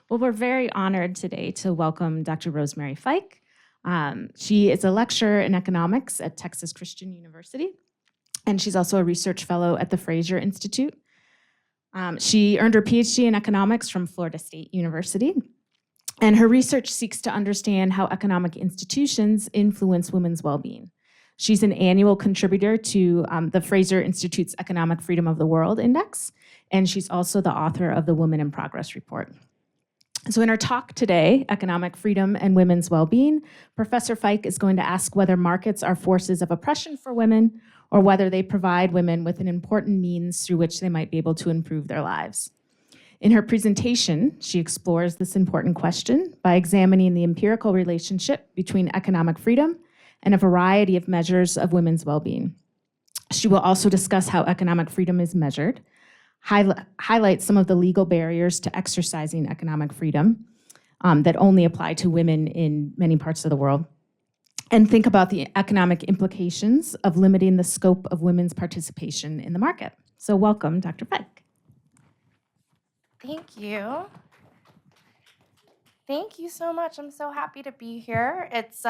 Well, we're very honored today to welcome Dr. Rosemarie Fike. She is a lecturer in economics at Texas Christian University, and she's also a research fellow at the Fraser Institute. She earned her PhD in economics from Florida State University, and her research seeks to understand how economic institutions influence women's well-being. She's an annual contributor to the Fraser Institute's Economic Freedom of the World Index, and she's also the author of the Women in Progress report. So in our talk today, Economic Freedom and Women's Well-Being, Professor Fike is going to ask whether markets are forces of oppression for women or whether they provide women with an important means through which they might be able to improve their lives. In her presentation, she explores this important question by examining the empirical relationship between economic freedom and a variety of measures of women's well-being. She will also discuss how economic freedom is measured, highlight some of the legal barriers to exercising economic freedom that only apply to women in many parts of the world, and think about the economic implications of limiting the scope of women's participation in the market. So welcome, Dr. Fike. Thank you. Thank you so much. I'm so happy to be here. It's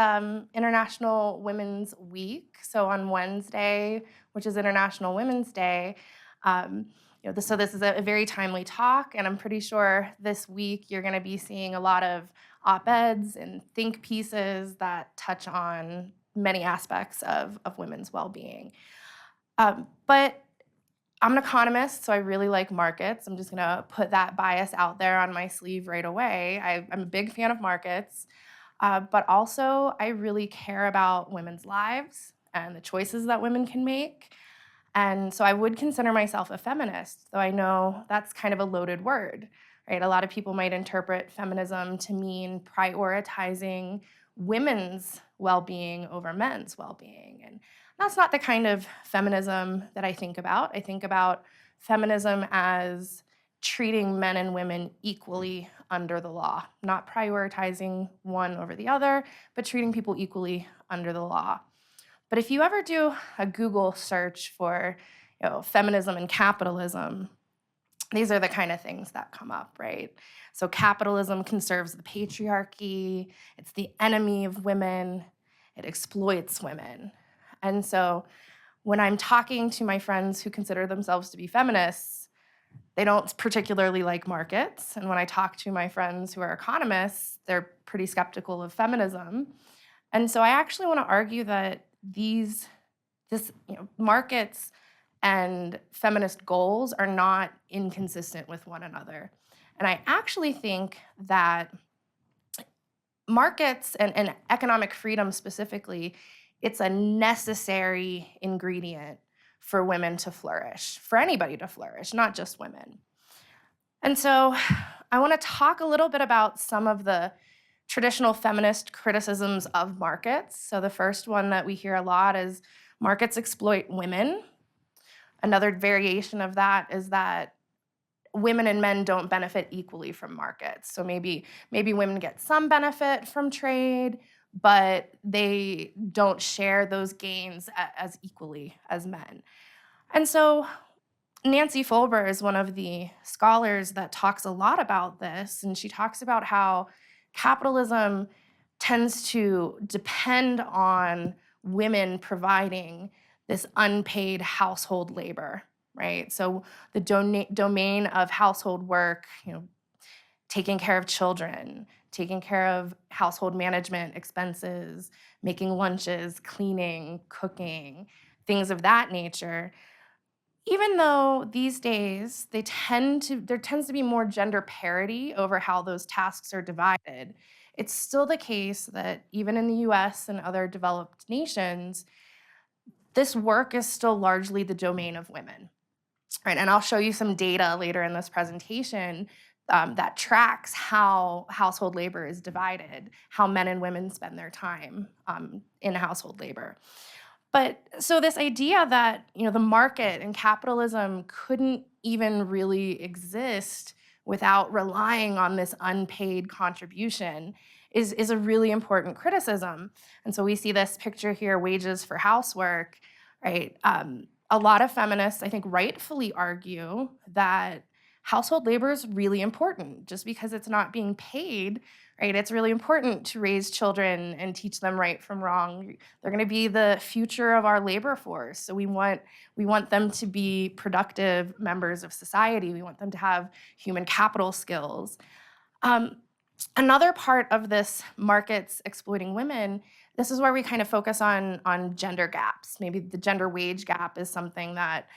International Women's Week. So on Wednesday, which is International Women's Day, so this is a very timely talk, and I'm pretty sure this week you're going to be seeing a lot of op-eds and think pieces that touch on many aspects of women's well-being. But I'm an economist, so I really like markets. I'm just going to put that bias out there on my sleeve right away. I'm a big fan of markets, but also I really care about women's lives and the choices that women can make. And so I would consider myself a feminist, though I know that's kind of a loaded word, right? A lot of people might interpret feminism to mean prioritizing women's well-being over men's well-being. And that's not the kind of feminism that I think about. I think about feminism as treating men and women equally under the law, not prioritizing one over the other, but treating people equally under the law. But if you ever do a Google search for feminism and capitalism, these are the kind of things that come up, right? So capitalism conserves the patriarchy, it's the enemy of women, it exploits women. And so when I'm talking to my friends who consider themselves to be feminists, they don't particularly like markets. And when I talk to my friends who are economists, they're pretty skeptical of feminism. And so I actually want to argue that markets and feminist goals are not inconsistent with one another. And I actually think that markets and economic freedom specifically, it's a necessary ingredient for women to flourish, for anybody to flourish, not just women. And so I want to talk a little bit about some of the traditional feminist criticisms of markets. So the first one that we hear a lot is markets exploit women. Another variation of that is that women and men don't benefit equally from markets. So maybe women get some benefit from trade, but they don't share those gains as equally as men. And so Nancy Folber is one of the scholars that talks a lot about this, and she talks about how capitalism tends to depend on women providing this unpaid household labor, right? So the domain of household work, taking care of children, taking care of household management expenses, making lunches, cleaning, cooking, things of that nature. Even though these days there tends to be more gender parity over how those tasks are divided, it's still the case that even in the US and other developed nations, this work is still largely the domain of women. Right? And I'll show you some data later in this presentation that tracks how household labor is divided, how men and women spend their time in household labor. But so this idea that the market and capitalism couldn't even really exist without relying on this unpaid contribution is a really important criticism. And so we see this picture here, wages for housework, right? A lot of feminists, I think, rightfully argue that household labor is really important. Just because it's not being paid, right? It's really important to raise children and teach them right from wrong. They're going to be the future of our labor force. So we want them to be productive members of society. We want them to have human capital skills. Another part of this markets exploiting women, this is where we kind of focus on gender gaps. Maybe the gender wage gap is something that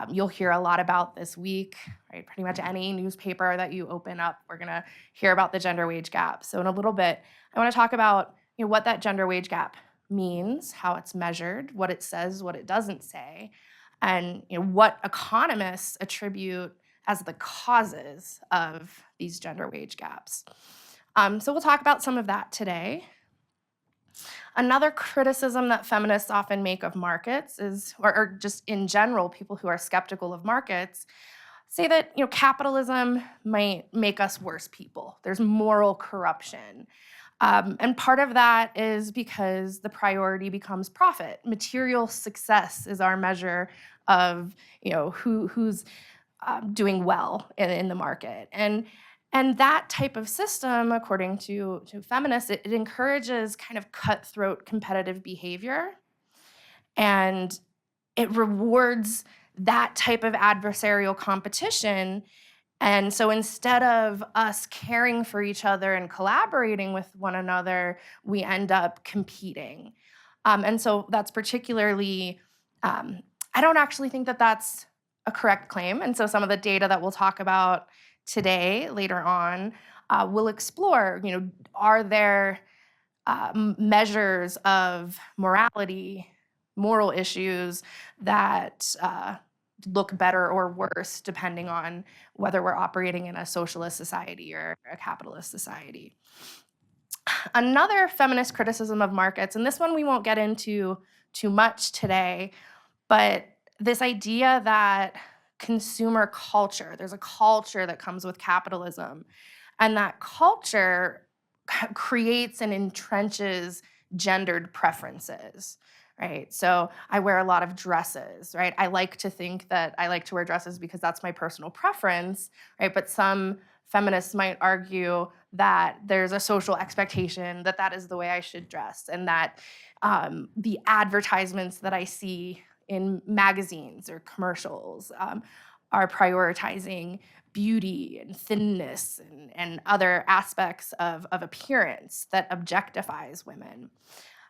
you'll hear a lot about this week, right? Pretty much any newspaper that you open up, we're gonna hear about the gender wage gap. So in a little bit, I wanna talk about what that gender wage gap means, how it's measured, what it says, what it doesn't say, and what economists attribute as the causes of these gender wage gaps. So we'll talk about some of that today. Another criticism that feminists often make of markets is, or just in general, people who are skeptical of markets, say that capitalism might make us worse people. There's moral corruption. And part of that is because the priority becomes profit. Material success is our measure of who's doing well in the market. And that type of system, according to feminists, it encourages kind of cutthroat competitive behavior, and it rewards that type of adversarial competition. And so instead of us caring for each other and collaborating with one another, we end up competing. And so that's particularly, I don't actually think that that's a correct claim. And so some of the data that we'll talk about today, later on, we'll explore, are there measures of morality, moral issues that look better or worse depending on whether we're operating in a socialist society or a capitalist society. Another feminist criticism of markets, and this one we won't get into too much today, but this idea that consumer culture, there's a culture that comes with capitalism, and that culture creates and entrenches gendered preferences, right? So I wear a lot of dresses, right? I like to think that I like to wear dresses because that's my personal preference, right? But some feminists might argue that there's a social expectation that that is the way I should dress, and that the advertisements that I see in magazines or commercials are prioritizing beauty and thinness and other aspects of appearance that objectifies women.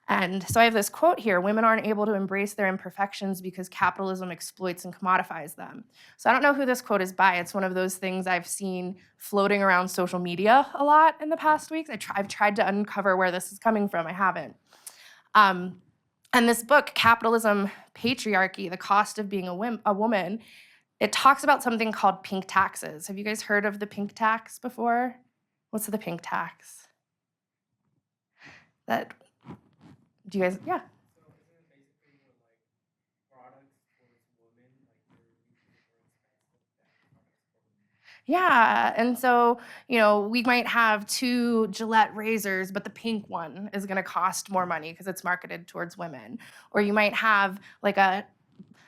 And so I have this quote here: women aren't able to embrace their imperfections because capitalism exploits and commodifies them. So I don't know who this quote is by. It's one of those things I've seen floating around social media a lot in the past weeks. I've tried to uncover where this is coming from. I haven't. And this book, Capitalism, Patriarchy, The Cost of Being a Woman, it talks about something called pink taxes. Have you guys heard of the pink tax before? What's the pink tax? Do you guys, yeah. So isn't it basically when products towards women, they're usually more expensive than products for men? Yeah, and so, we might have 2 Gillette razors, but the pink one is gonna cost more money because it's marketed towards women. Or you might have like a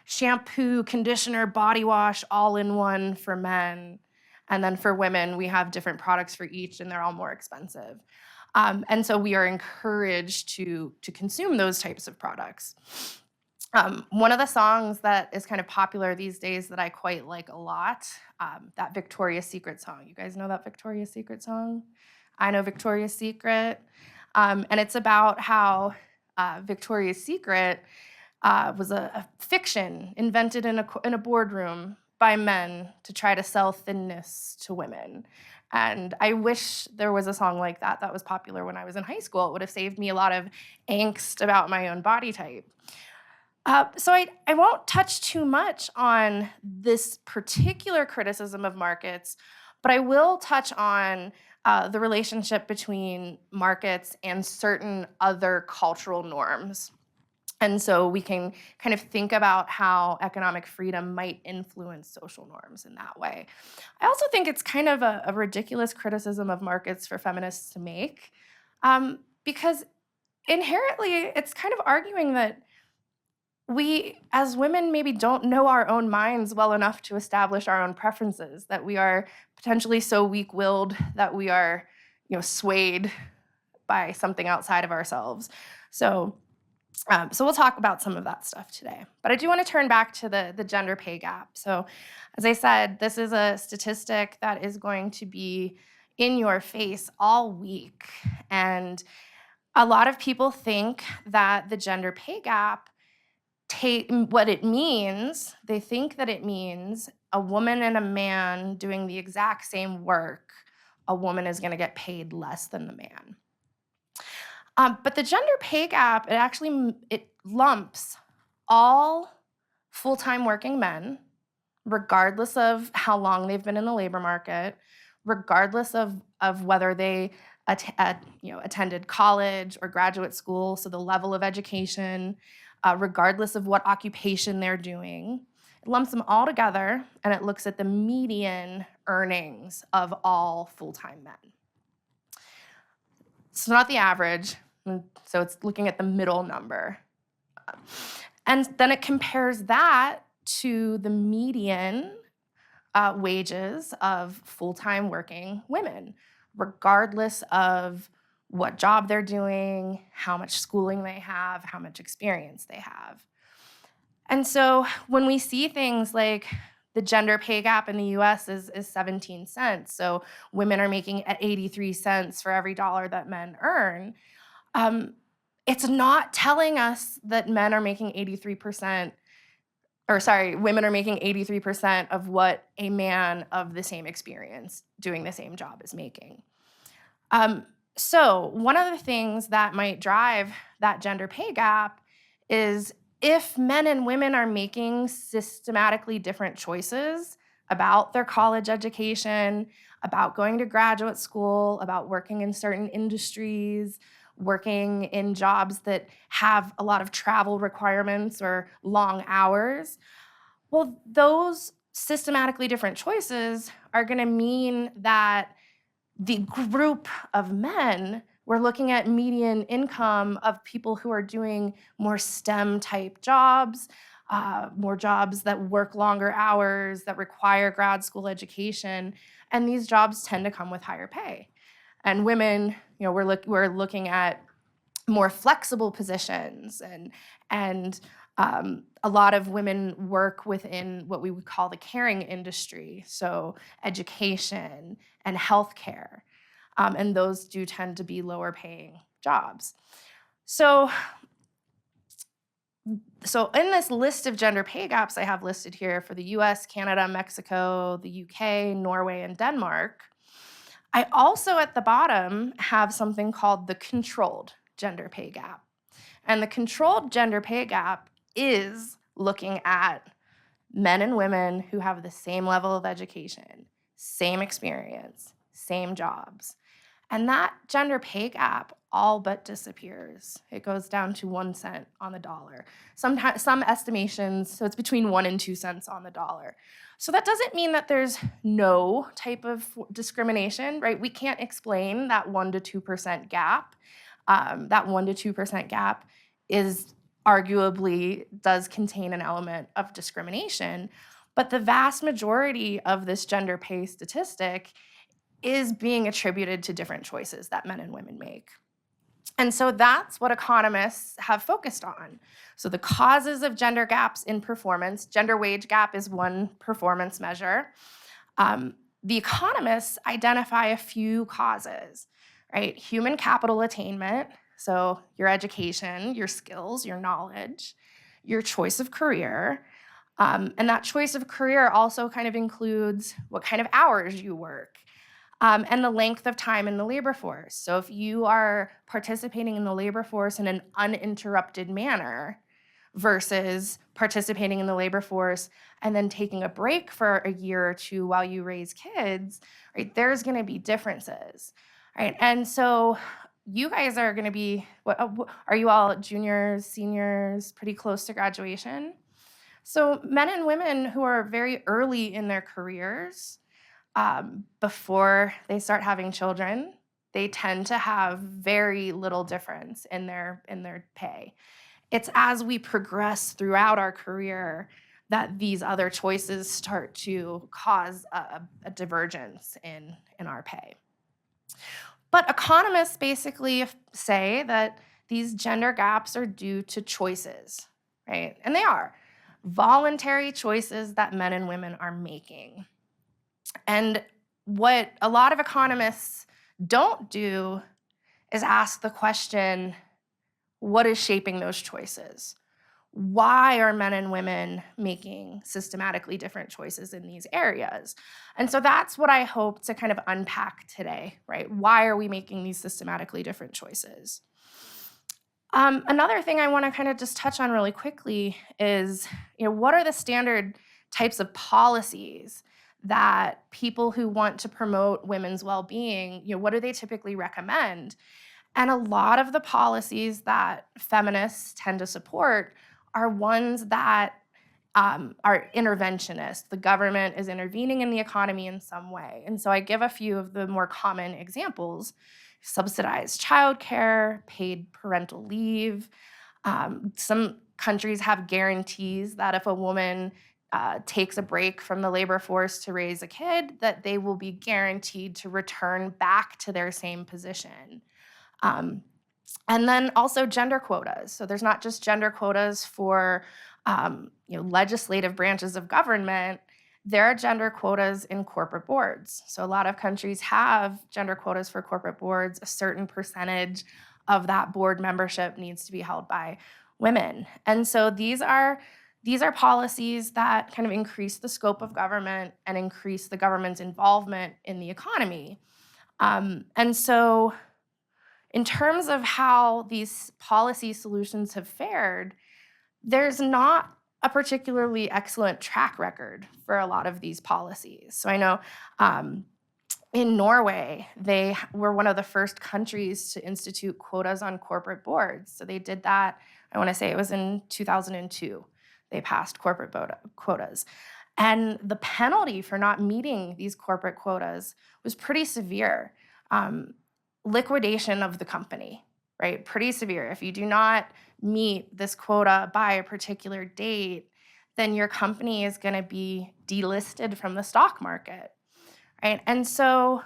shampoo, conditioner, body wash, all in one for men. And then for women, we have different products for each, and they're all more expensive. And so we are encouraged to consume those types of products. One of the songs that is kind of popular these days that I quite like a lot, that Victoria's Secret song. You guys know that Victoria's Secret song? I know Victoria's Secret. And it's about how Victoria's Secret was a fiction invented in a boardroom by men to try to sell thinness to women. And I wish there was a song like that that was popular when I was in high school. It would have saved me a lot of angst about my own body type. So I won't touch too much on this particular criticism of markets, but I will touch on the relationship between markets and certain other cultural norms. And so we can kind of think about how economic freedom might influence social norms in that way. I also think it's kind of a ridiculous criticism of markets for feminists to make, because inherently it's kind of arguing that we, as women, maybe don't know our own minds well enough to establish our own preferences, that we are potentially so weak-willed that we are, swayed by something outside of ourselves. So we'll talk about some of that stuff today. But I do want to turn back to the gender pay gap. So as I said, this is a statistic that is going to be in your face all week. And a lot of people think that the gender pay gap, what it means, they think that it means a woman and a man doing the exact same work, a woman is going to get paid less than the man. But the gender pay gap, it lumps all full-time working men, regardless of how long they've been in the labor market, regardless of whether they attended college or graduate school, so the level of education, regardless of what occupation they're doing. It lumps them all together, and it looks at the median earnings of all full-time men. It's not the average, so it's looking at the middle number. And then it compares that to the median wages of full-time working women, regardless of what job they're doing, how much schooling they have, how much experience they have. And so when we see things like the gender pay gap in the US is 17 cents, so women are making at 83 cents for every dollar that men earn, it's not telling us that women are making 83% of what a man of the same experience doing the same job is making. So one of the things that might drive that gender pay gap is if men and women are making systematically different choices about their college education, about going to graduate school, about working in certain industries, working in jobs that have a lot of travel requirements or long hours, well, those systematically different choices are going to mean that the group of men, we're looking at median income of people who are doing more STEM type jobs, more jobs that work longer hours, that require grad school education, and these jobs tend to come with higher pay. And women, we're looking at more flexible positions, and a lot of women work within what we would call the caring industry, so education and healthcare, and those do tend to be lower paying jobs. So in this list of gender pay gaps I have listed here for the US, Canada, Mexico, the UK, Norway, and Denmark, I also at the bottom have something called the controlled gender pay gap. And the controlled gender pay gap is looking at men and women who have the same level of education, same experience, same jobs. And that gender pay gap all but disappears. It goes down to 1 cent on the dollar. Some estimations, so it's between 1 and 2 cents on the dollar. So that doesn't mean that there's no type of discrimination, right? We can't explain that 1 to 2% gap. That 1 to 2% gap is arguably does contain an element of discrimination, but the vast majority of this gender pay statistic is being attributed to different choices that men and women make. And so that's what economists have focused on. So the causes of gender gaps in performance, gender wage gap is one performance measure. The economists identify a few causes, right? Human capital attainment, so your education, your skills, your knowledge, your choice of career, and that choice of career also kind of includes what kind of hours you work, and the length of time in the labor force. So if you are participating in the labor force in an uninterrupted manner versus participating in the labor force and then taking a break for a year or two while you raise kids, right, there's gonna be differences, right? And so you guys are gonna be, are you all juniors, seniors, pretty close to graduation? So men and women who are very early in their careers, before they start having children, they tend to have very little difference in their pay. it's as we progress throughout our career that these other choices start to cause a divergence in our pay. But economists basically say that these gender gaps are due to choices, right? And they are voluntary choices that men and women are making. And what a lot of economists don't do is ask the question, what is shaping those choices? Why are men and women making systematically different choices in these areas? And so that's what I hope to kind of unpack today, right? Why are we making these systematically different choices? Another thing I want to kind of just touch on really quickly is, what are the standard types of policies that people who want to promote women's well-being, what do they typically recommend? And a lot of the policies that feminists tend to support are ones that are interventionist. The government is intervening in the economy in some way. And so I give a few of the more common examples: subsidized childcare, paid parental leave. Some countries have guarantees that if a woman takes a break from the labor force to raise a kid, that they will be guaranteed to return back to their same position. And then also gender quotas. So there's not just gender quotas for legislative branches of government. There are gender quotas in corporate boards. So a lot of countries have gender quotas for corporate boards. A certain percentage of that board membership needs to be held by women. And so these are policies that kind of increase the scope of government and increase the government's involvement in the economy. And so in terms of how these policy solutions have fared, there's not a particularly excellent track record for a lot of these policies. So I know in Norway, they were one of the first countries to institute quotas on corporate boards. So they did that, I want to say it was in 2002. They passed corporate quotas. And the penalty for not meeting these corporate quotas was pretty severe. Liquidation of the company, right? Pretty severe. If you do not meet this quota by a particular date, then your company is going to be delisted from the stock market, right? And so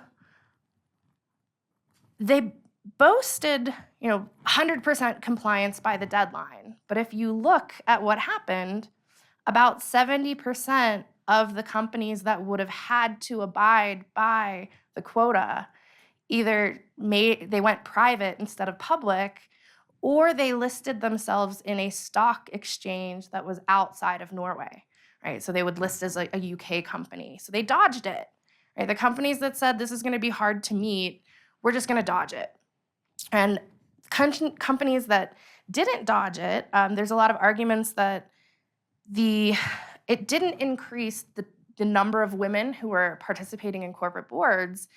they boasted, 100% compliance by the deadline. But if you look at what happened, about 70% of the companies that would have had to abide by the quota either they went private instead of public, or they listed themselves in a stock exchange that was outside of Norway, right? So they would list as a UK company. So they dodged it, right? The companies that said this is going to be hard to meet, we're just going to dodge it. And companies that didn't dodge it, there's a lot of arguments that it didn't increase the number of women who were participating in corporate boards.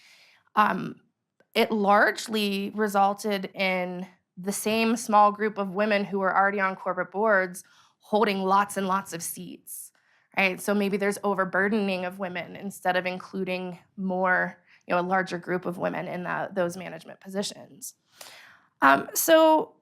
It largely resulted in the same small group of women who were already on corporate boards holding lots and lots of seats, right? So maybe there's overburdening of women instead of including more, a larger group of women in those management positions. So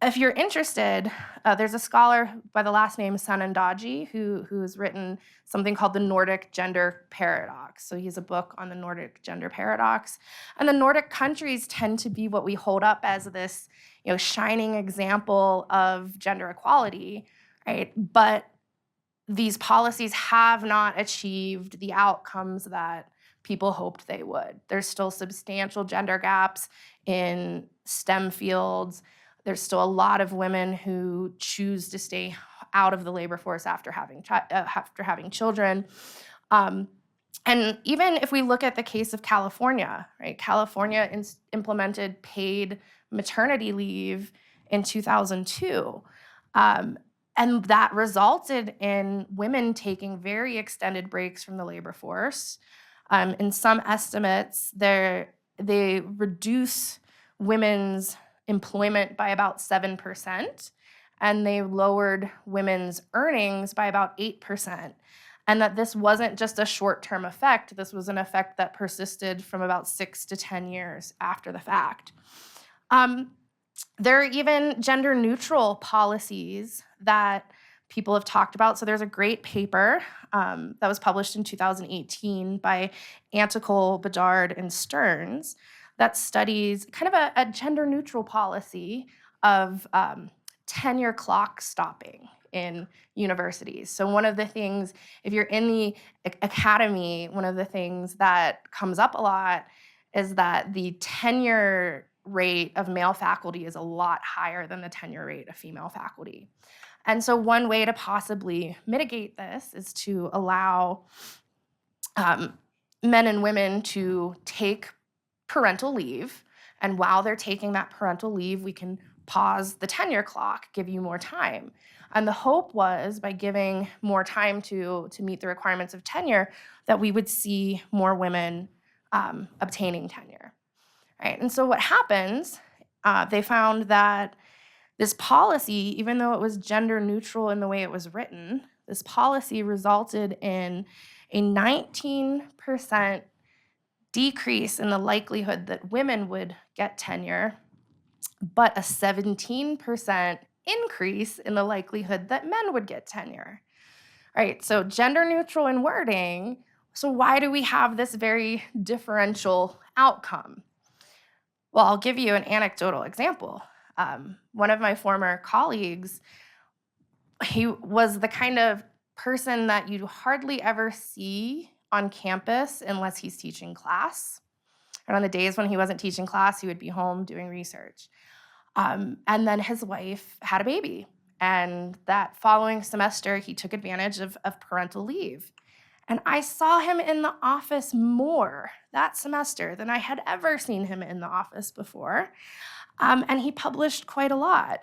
if you're interested, there's a scholar by the last name Sanandaji who has written something called the Nordic Gender Paradox. So he has a book on the Nordic Gender Paradox. And the Nordic countries tend to be what we hold up as this, shining example of gender equality, right? But these policies have not achieved the outcomes that people hoped they would. There's still substantial gender gaps in STEM fields. There's still a lot of women who choose to stay out of the labor force after having children. And even if we look at the case of California, right? California implemented paid maternity leave in 2002. And that resulted in women taking very extended breaks from the labor force. In some estimates, they reduce women's employment by about 7%, and they lowered women's earnings by about 8%. And that this wasn't just a short-term effect, this was an effect that persisted from about 6 to 10 years after the fact. There are even gender-neutral policies that people have talked about. So there's a great paper that was published in 2018 by Antical, Bedard, and Stearns that studies kind of a gender-neutral policy of tenure clock stopping in universities. So one of the things, if you're in the academy, one of the things that comes up a lot is that the tenure rate of male faculty is a lot higher than the tenure rate of female faculty. And so one way to possibly mitigate this is to allow men and women to take parental leave. And while they're taking that parental leave, we can pause the tenure clock, give you more time. And the hope was by giving more time to meet the requirements of tenure, that we would see more women obtaining tenure. Right? And so what happens, they found that this policy, even though it was gender neutral in the way it was written, this policy resulted in a 19% decrease in the likelihood that women would get tenure, but a 17% increase in the likelihood that men would get tenure. Right? So gender neutral in wording. So why do we have this very differential outcome? Well, I'll give you an anecdotal example. One of my former colleagues, he was the kind of person that you hardly ever see on campus unless he's teaching class. And on the days when he wasn't teaching class, he would be home doing research. And then his wife had a baby. And that following semester, he took advantage of parental leave. And I saw him in the office more that semester than I had ever seen him in the office before. And he published quite a lot.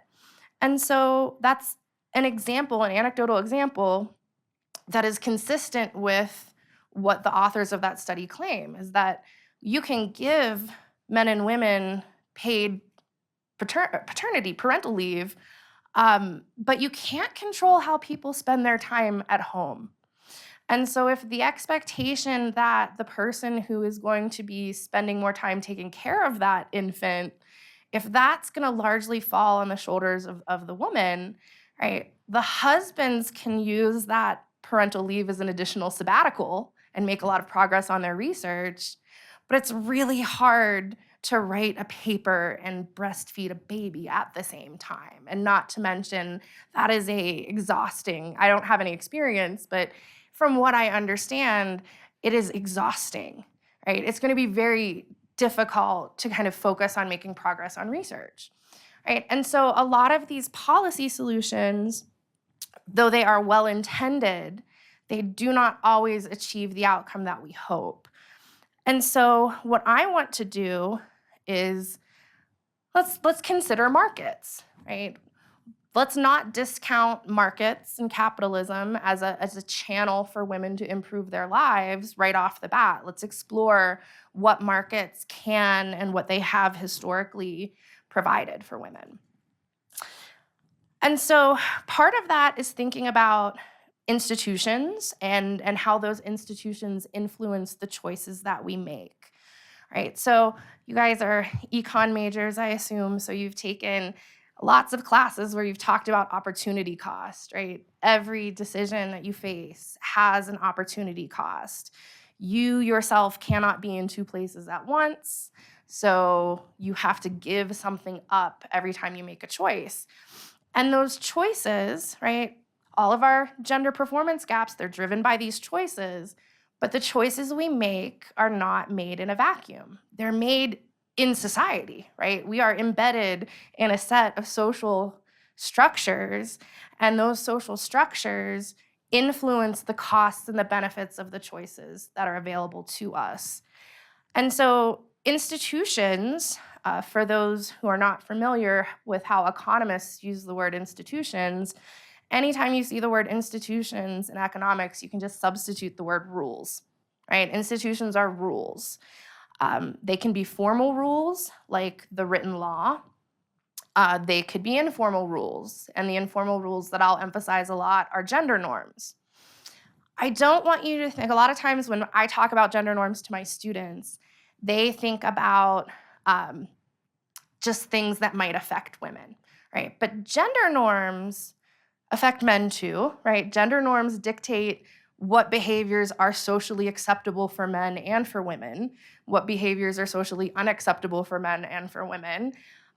And so that's an example, an anecdotal example that is consistent with what the authors of that study claim, is that you can give men and women paid parental leave, but you can't control how people spend their time at home. And so if the expectation that the person who is going to be spending more time taking care of that infant, if that's going to largely fall on the shoulders of the woman, right, the husbands can use that parental leave as an additional sabbatical and make a lot of progress on their research, but it's really hard to write a paper and breastfeed a baby at the same time. And not to mention, that is exhausting. I don't have any experience, but from what I understand, it is exhausting, right? It's going to be very difficult to kind of focus on making progress on research, right? And so a lot of these policy solutions, though they are well-intended, they do not always achieve the outcome that we hope. And so what I want to do is let's consider markets, right? Let's not discount markets and capitalism as a channel for women to improve their lives right off the bat. Let's explore what markets can and what they have historically provided for women. And so part of that is thinking about institutions and how those institutions influence the choices that we make, right? So you guys are econ majors, I assume, so you've taken lots of classes where you've talked about opportunity cost, right? Every decision that you face has an opportunity cost. You yourself cannot be in two places at once, so you have to give something up every time you make a choice. And those choices, right, all of our gender performance gaps, they're driven by these choices, but the choices we make are not made in a vacuum. They're made in society, right? We are embedded in a set of social structures, and those social structures influence the costs and the benefits of the choices that are available to us. And so institutions, for those who are not familiar with how economists use the word institutions, anytime you see the word institutions in economics, you can just substitute the word rules, right? Institutions are rules. They can be formal rules, like the written law. They could be informal rules, and the informal rules that I'll emphasize a lot are gender norms. I don't want you to think, a lot of times when I talk about gender norms to my students, they think about just things that might affect women, right? But gender norms affect men too, right? Gender norms dictate what behaviors are socially acceptable for men and for women, what behaviors are socially unacceptable for men and for women.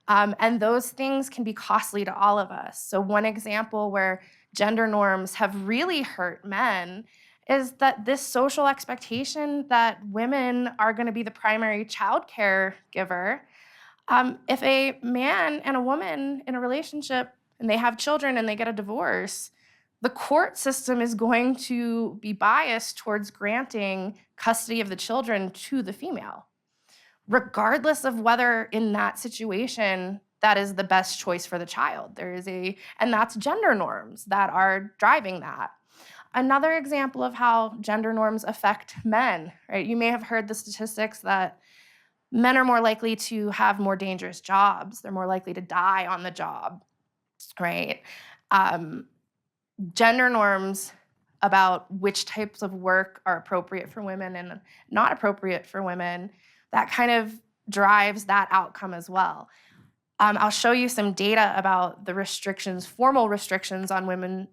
And those things can be costly to all of us. So one example where gender norms have really hurt men is that this social expectation that women are going to be the primary child care giver. If a man and a woman in a relationship and they have children and they get a divorce, the court system is going to be biased towards granting custody of the children to the female, regardless of whether in that situation that is the best choice for the child. And that's gender norms that are driving that. Another example of how gender norms affect men, right? You may have heard the statistics that men are more likely to have more dangerous jobs. They're more likely to die on the job, right? Gender norms about which types of work are appropriate for women and not appropriate for women, that kind of drives that outcome as well. I'll show you some data about the restrictions, formal restrictions on women's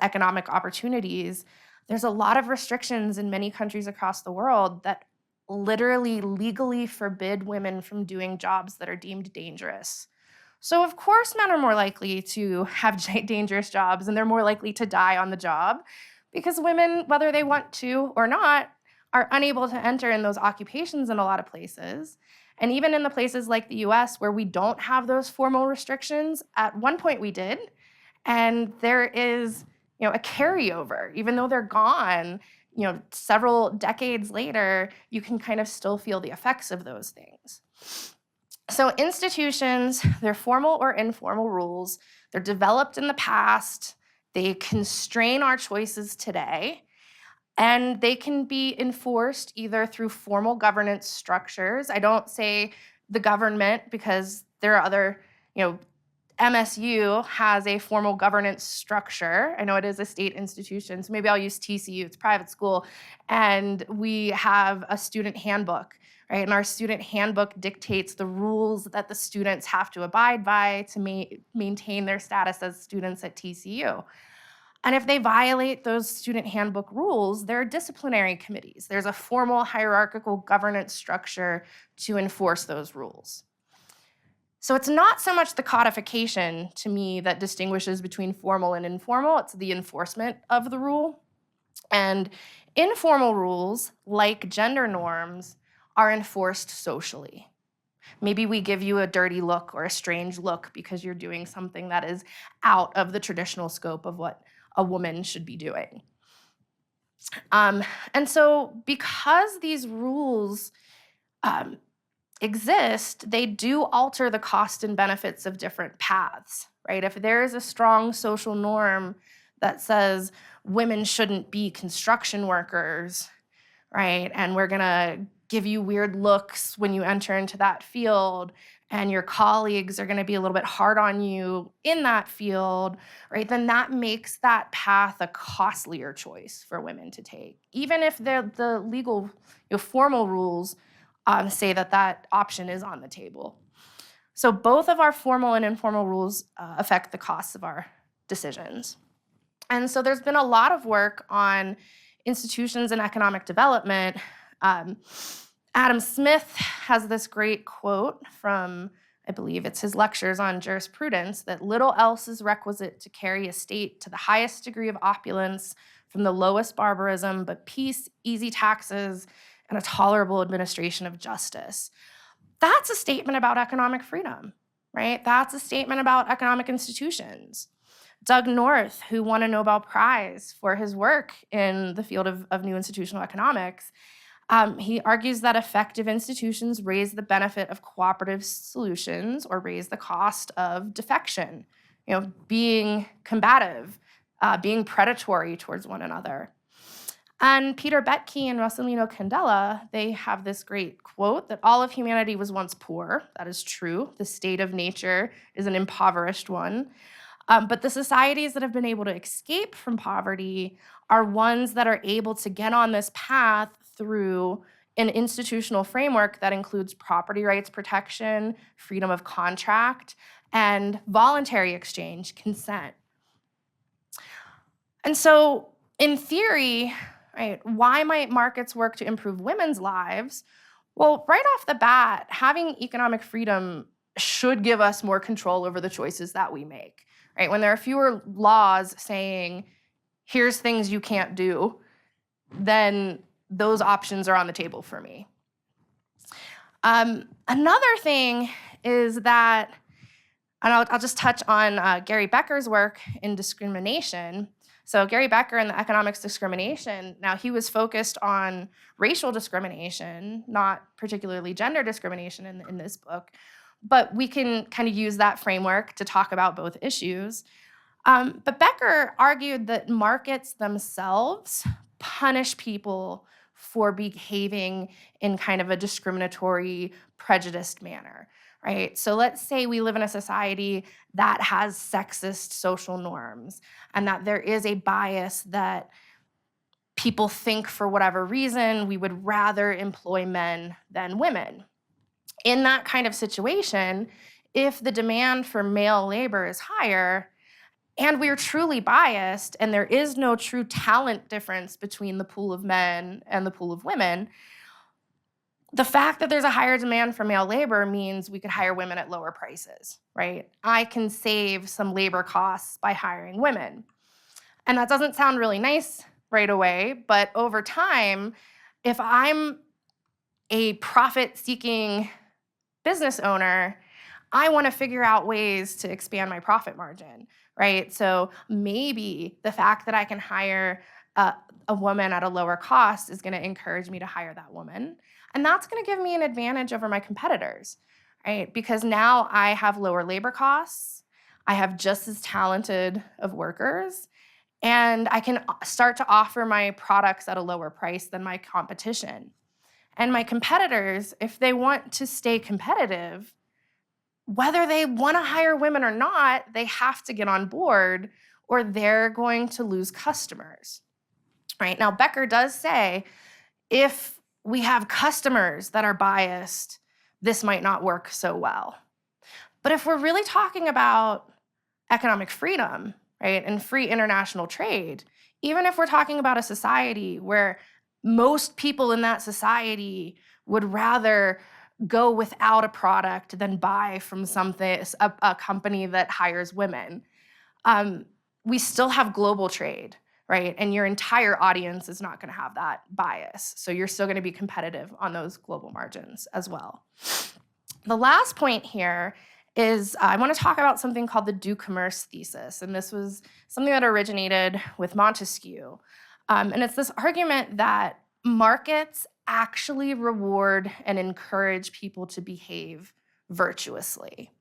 economic opportunities. There's a lot of restrictions in many countries across the world that literally legally forbid women from doing jobs that are deemed dangerous. So of course men are more likely to have dangerous jobs and they're more likely to die on the job because women, whether they want to or not, are unable to enter in those occupations in a lot of places. And even in the places like the US where we don't have those formal restrictions, at one point we did, and there is, a carryover. Even though they're gone, several decades later, you can kind of still feel the effects of those things. So institutions, they're formal or informal rules. They're developed in the past. They constrain our choices today. And they can be enforced either through formal governance structures. I don't say the government because there are other, MSU has a formal governance structure. I know it is a state institution, so maybe I'll use TCU, it's a private school, and we have a student handbook, right? And our student handbook dictates the rules that the students have to abide by to maintain their status as students at TCU. And if they violate those student handbook rules, there are disciplinary committees. There's a formal hierarchical governance structure to enforce those rules. So it's not so much the codification to me that distinguishes between formal and informal, it's the enforcement of the rule. And informal rules, like gender norms, are enforced socially. Maybe we give you a dirty look or a strange look because you're doing something that is out of the traditional scope of what a woman should be doing. And so because these rules exist, they do alter the cost and benefits of different paths, right? If there is a strong social norm that says women shouldn't be construction workers, right? And we're gonna give you weird looks when you enter into that field, and your colleagues are gonna be a little bit hard on you in that field, right? Then that makes that path a costlier choice for women to take. Even if the legal, formal rules say that option is on the table. So both of our formal and informal rules affect the costs of our decisions. And so there's been a lot of work on institutions and economic development. Adam Smith has this great quote from, I believe it's his lectures on jurisprudence, that little else is requisite to carry a state to the highest degree of opulence from the lowest barbarism, but peace, easy taxes, and a tolerable administration of justice. That's a statement about economic freedom, right? That's a statement about economic institutions. Doug North, who won a Nobel Prize for his work in the field of new institutional economics, he argues that effective institutions raise the benefit of cooperative solutions or raise the cost of defection, being combative, being predatory towards one another. And Peter Betke and Rosalino Candela, they have this great quote that all of humanity was once poor. That is true. The state of nature is an impoverished one. But the societies that have been able to escape from poverty are ones that are able to get on this path through an institutional framework that includes property rights protection, freedom of contract, and voluntary exchange, consent. And so, in theory, right, why might markets work to improve women's lives? Well, right off the bat, having economic freedom should give us more control over the choices that we make, right? When there are fewer laws saying, here's things you can't do, then those options are on the table for me. Another thing is that, and I'll just touch on Gary Becker's work in discrimination. So Gary Becker in the economics discrimination, now he was focused on racial discrimination, not particularly gender discrimination in this book, but we can kind of use that framework to talk about both issues. But Becker argued that markets themselves punish people for behaving in kind of a discriminatory, prejudiced manner, right? So let's say we live in a society that has sexist social norms and that there is a bias that people think for whatever reason we would rather employ men than women. In that kind of situation, if the demand for male labor is higher, and we're truly biased, and there is no true talent difference between the pool of men and the pool of women, the fact that there's a higher demand for male labor means we could hire women at lower prices, right? I can save some labor costs by hiring women. And that doesn't sound really nice right away, but over time, if I'm a profit-seeking business owner, I want to figure out ways to expand my profit margin, right? So maybe the fact that I can hire a woman at a lower cost is going to encourage me to hire that woman. And that's going to give me an advantage over my competitors, right? Because now I have lower labor costs, I have just as talented of workers, and I can start to offer my products at a lower price than my competition. And my competitors, if they want to stay competitive, whether they want to hire women or not, they have to get on board or they're going to lose customers, right? Now, Becker does say if we have customers that are biased, this might not work so well. But if we're really talking about economic freedom, right, and free international trade, even if we're talking about a society where most people in that society would rather go without a product than buy from a company that hires women, we still have global trade, right? And your entire audience is not going to have that bias. So you're still going to be competitive on those global margins as well. The last point here is I want to talk about something called the du commerce thesis. And this was something that originated with Montesquieu. And it's this argument that markets actually reward and encourage people to behave virtuously.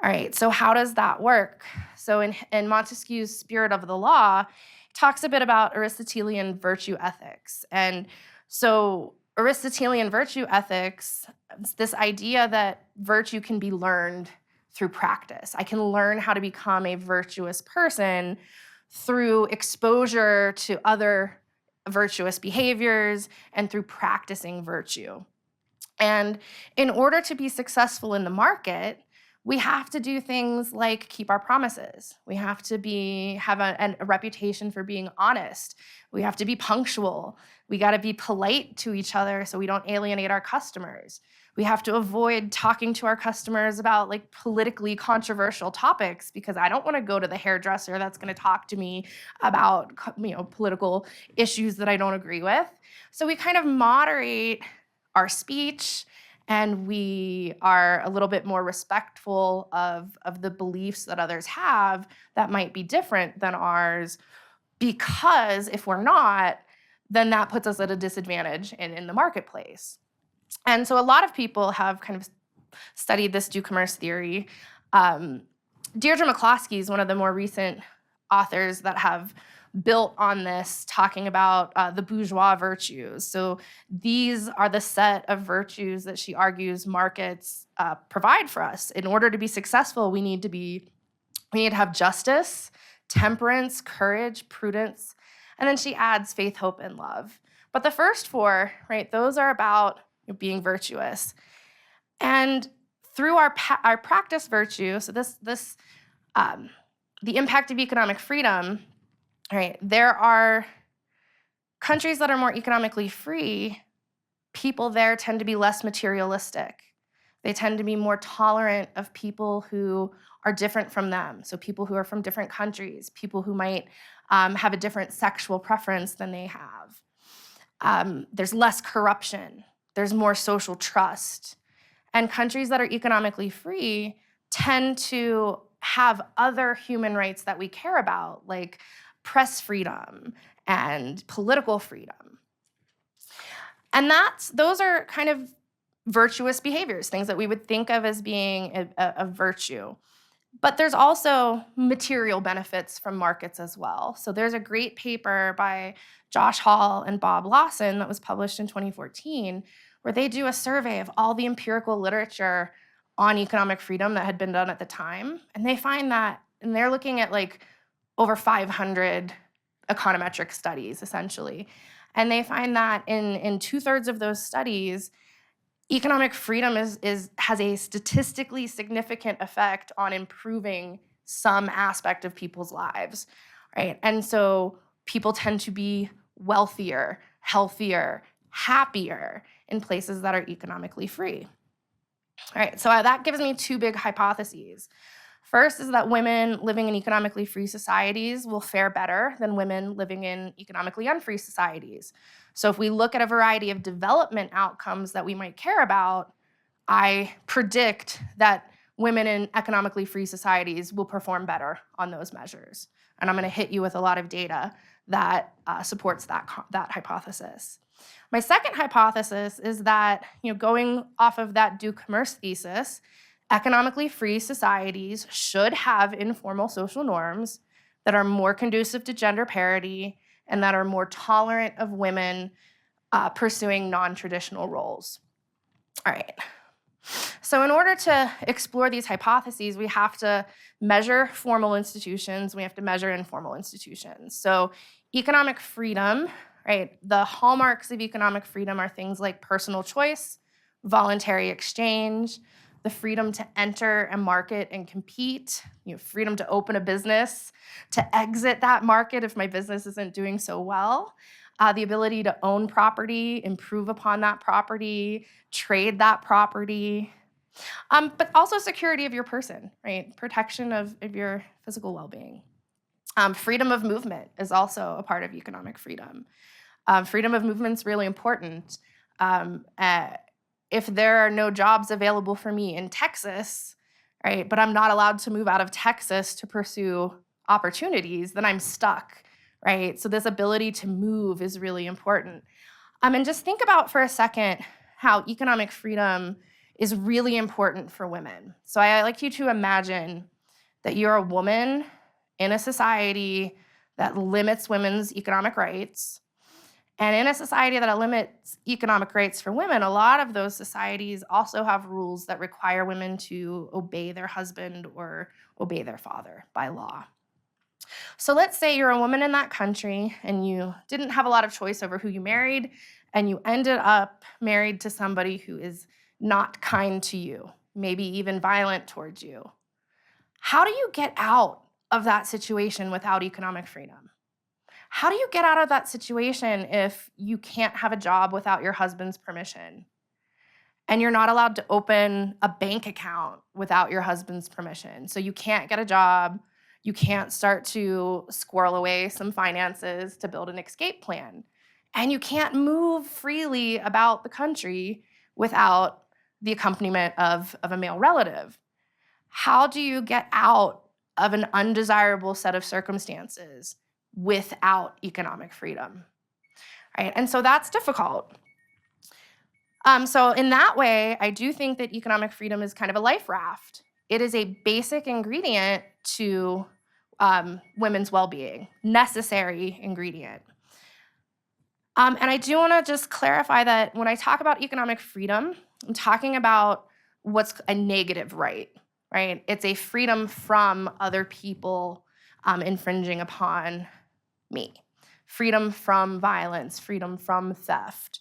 All right, so how does that work? So in Montesquieu's Spirit of the Law, he talks a bit about Aristotelian virtue ethics. And so Aristotelian virtue ethics, it's this idea that virtue can be learned through practice. I can learn how to become a virtuous person through exposure to other virtuous behaviors and through practicing virtue. And in order to be successful in the market, we have to do things like keep our promises. We have to have a reputation for being honest. We have to be punctual. We got to be polite to each other so we don't alienate our customers. We have to avoid talking to our customers about like politically controversial topics because I don't want to go to the hairdresser that's going to talk to me about, political issues that I don't agree with. So we kind of moderate our speech, and we are a little bit more respectful of the beliefs that others have that might be different than ours, because if we're not, then that puts us at a disadvantage in the marketplace. And so a lot of people have kind of studied this du commerce theory. Deirdre McCloskey is one of the more recent authors that have built on this, talking about the bourgeois virtues. So these are the set of virtues that she argues markets provide for us. In order to be successful, we need to have justice, temperance, courage, prudence, and then she adds faith, hope, and love. But the first four, right, those are about being virtuous. And through our practice virtue, so the impact of economic freedom, right, there are countries that are more economically free. People there tend to be less materialistic. They tend to be more tolerant of people who are different from them. So people who are from different countries, people who might have a different sexual preference than they have. There's less corruption. There's more social trust. And countries that are economically free tend to have other human rights that we care about, like press freedom and political freedom. And those are kind of virtuous behaviors, things that we would think of as being a virtue. But there's also material benefits from markets as well. So there's a great paper by Josh Hall and Bob Lawson that was published in 2014, where they do a survey of all the empirical literature on economic freedom that had been done at the time. And they find that, and they're looking at like over 500 econometric studies, essentially. And they find that in 2/3 of those studies, economic freedom has a statistically significant effect on improving some aspect of people's lives, right? And so people tend to be wealthier, healthier, happier in places that are economically free. All right, so that gives me two big hypotheses. First is that women living in economically free societies will fare better than women living in economically unfree societies. So if we look at a variety of development outcomes that we might care about, I predict that women in economically free societies will perform better on those measures. And I'm going to hit you with a lot of data that supports that hypothesis. My second hypothesis is that, going off of that do commerce thesis, economically free societies should have informal social norms that are more conducive to gender parity and that are more tolerant of women pursuing non-traditional roles. All right. So in order to explore these hypotheses, we have to measure formal institutions, we have to measure informal institutions. So economic freedom, right? The hallmarks of economic freedom are things like personal choice, voluntary exchange, the freedom to enter a market and compete, freedom to open a business, to exit that market if my business isn't doing so well, the ability to own property, improve upon that property, trade that property, but also security of your person, right? Protection of your physical well-being. Freedom of movement is also a part of economic freedom. Freedom of movement is really important. If there are no jobs available for me in Texas, right, but I'm not allowed to move out of Texas to pursue opportunities, then I'm stuck, right? So this ability to move is really important. And just think about for a second how economic freedom is really important for women. So I like you to imagine that you're a woman in a society that limits women's economic rights. And in a society that limits economic rights for women, a lot of those societies also have rules that require women to obey their husband or obey their father by law. So let's say you're a woman in that country and you didn't have a lot of choice over who you married, and you ended up married to somebody who is not kind to you, maybe even violent towards you. How do you get out of that situation without economic freedom? How do you get out of that situation if you can't have a job without your husband's permission? And you're not allowed to open a bank account without your husband's permission. So you can't get a job. You can't start to squirrel away some finances to build an escape plan. And you can't move freely about the country without the accompaniment of a male relative. How do you get out of an undesirable set of circumstances without economic freedom, right? And so that's difficult. So in that way, I do think that economic freedom is kind of a life raft. It is a basic ingredient to women's well-being, necessary ingredient. And I do want to just clarify that when I talk about economic freedom, I'm talking about what's a negative right? It's a freedom from other people infringing upon me. freedom from violence, freedom from theft.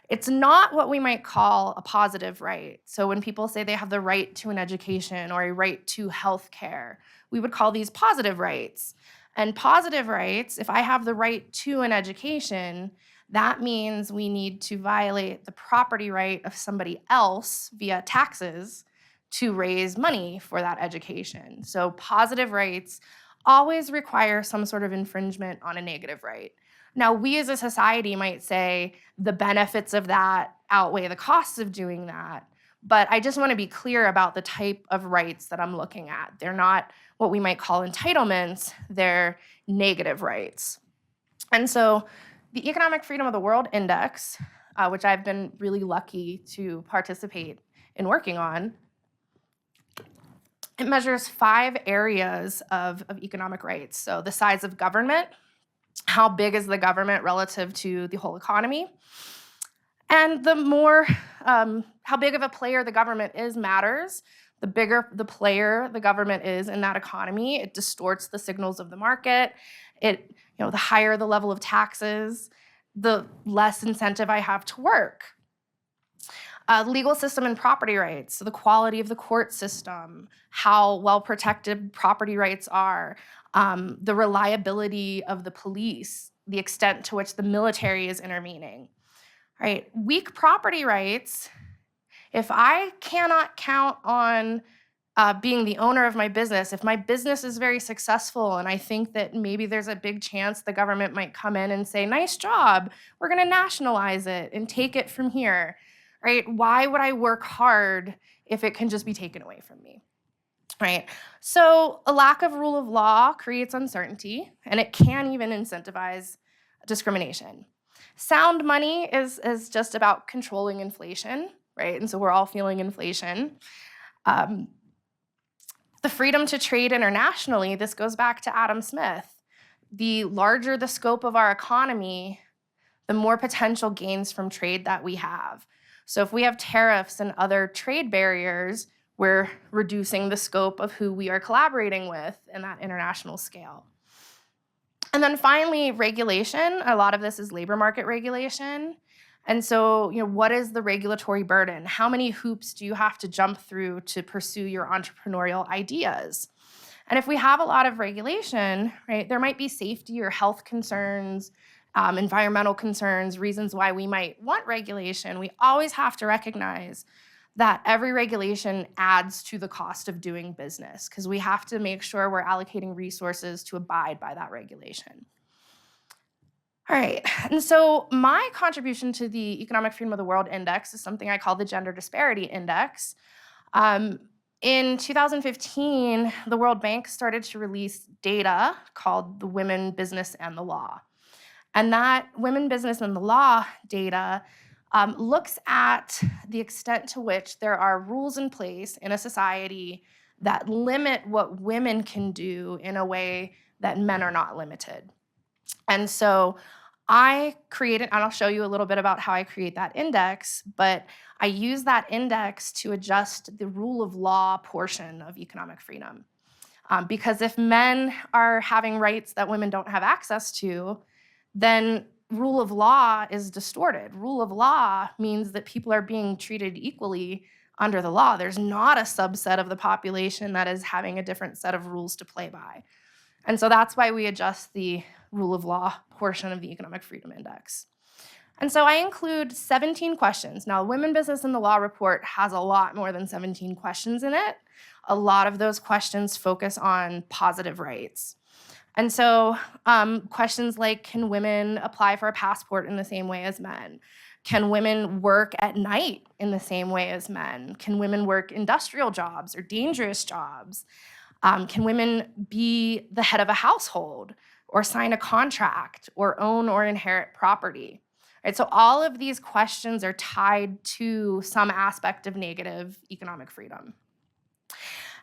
It's not what we might call a positive right. So when people say they have the right to an education or a right to health care, we would call these positive rights. And positive rights, if I have the right to an education, that means we need to violate the property right of somebody else via taxes to raise money for that education. So positive rights always require some sort of infringement on a negative right. Now, we as a society might say the benefits of that outweigh the costs of doing that. But I just want to be clear about the type of rights that I'm looking at. They're not what we might call entitlements, they're negative rights. And so the Economic Freedom of the World Index, which I've been really lucky to participate in working on, it measures 5 areas of economic rights. So the size of government, how big is the government relative to the whole economy, and the more, how big of a player the government is matters. The bigger the player the government is in that economy, it distorts the signals of the market. The higher the level of taxes, the less incentive I have to work. Legal system and property rights, so the quality of the court system, how well protected property rights are, the reliability of the police, the extent to which the military is intervening. Right? Weak property rights, if I cannot count on being the owner of my business, if my business is very successful and I think that maybe there's a big chance the government might come in and say, nice job, we're gonna nationalize it and take it from here, right? Why would I work hard if it can just be taken away from me, right? So a lack of rule of law creates uncertainty, and it can even incentivize discrimination. Sound money is just about controlling inflation, right? And so we're all feeling inflation. The freedom to trade internationally, this goes back to Adam Smith. The larger the scope of our economy, the more potential gains from trade that we have. So if we have tariffs and other trade barriers, we're reducing the scope of who we are collaborating with in that international scale. And then finally, regulation. A lot of this is labor market regulation. And so, what is the regulatory burden? How many hoops do you have to jump through to pursue your entrepreneurial ideas? And if we have a lot of regulation, right, there might be safety or health concerns, environmental concerns, reasons why we might want regulation. We always have to recognize that every regulation adds to the cost of doing business, because we have to make sure we're allocating resources to abide by that regulation. All right, and so my contribution to the Economic Freedom of the World Index is something I call the Gender Disparity Index. In 2015, the World Bank started to release data called the Women, Business, and the Law. And that Women, Business, and the Law data looks at the extent to which there are rules in place in a society that limit what women can do in a way that men are not limited. And so I created, and I'll show you a little bit about how I create that index, but I use that index to adjust the rule of law portion of economic freedom. Because if men are having rights that women don't have access to, then rule of law is distorted. Rule of law means that people are being treated equally under the law. There's not a subset of the population that is having a different set of rules to play by. And so that's why we adjust the rule of law portion of the Economic Freedom Index. And so I include 17 questions. Now, Women, Business, and the Law report has a lot more than 17 questions in it. A lot of those questions focus on positive rights. And so questions like, can women apply for a passport in the same way as men? Can women work at night in the same way as men? Can women work industrial jobs or dangerous jobs? Can women be the head of a household or sign a contract or own or inherit property? Right, so all of these questions are tied to some aspect of negative economic freedom.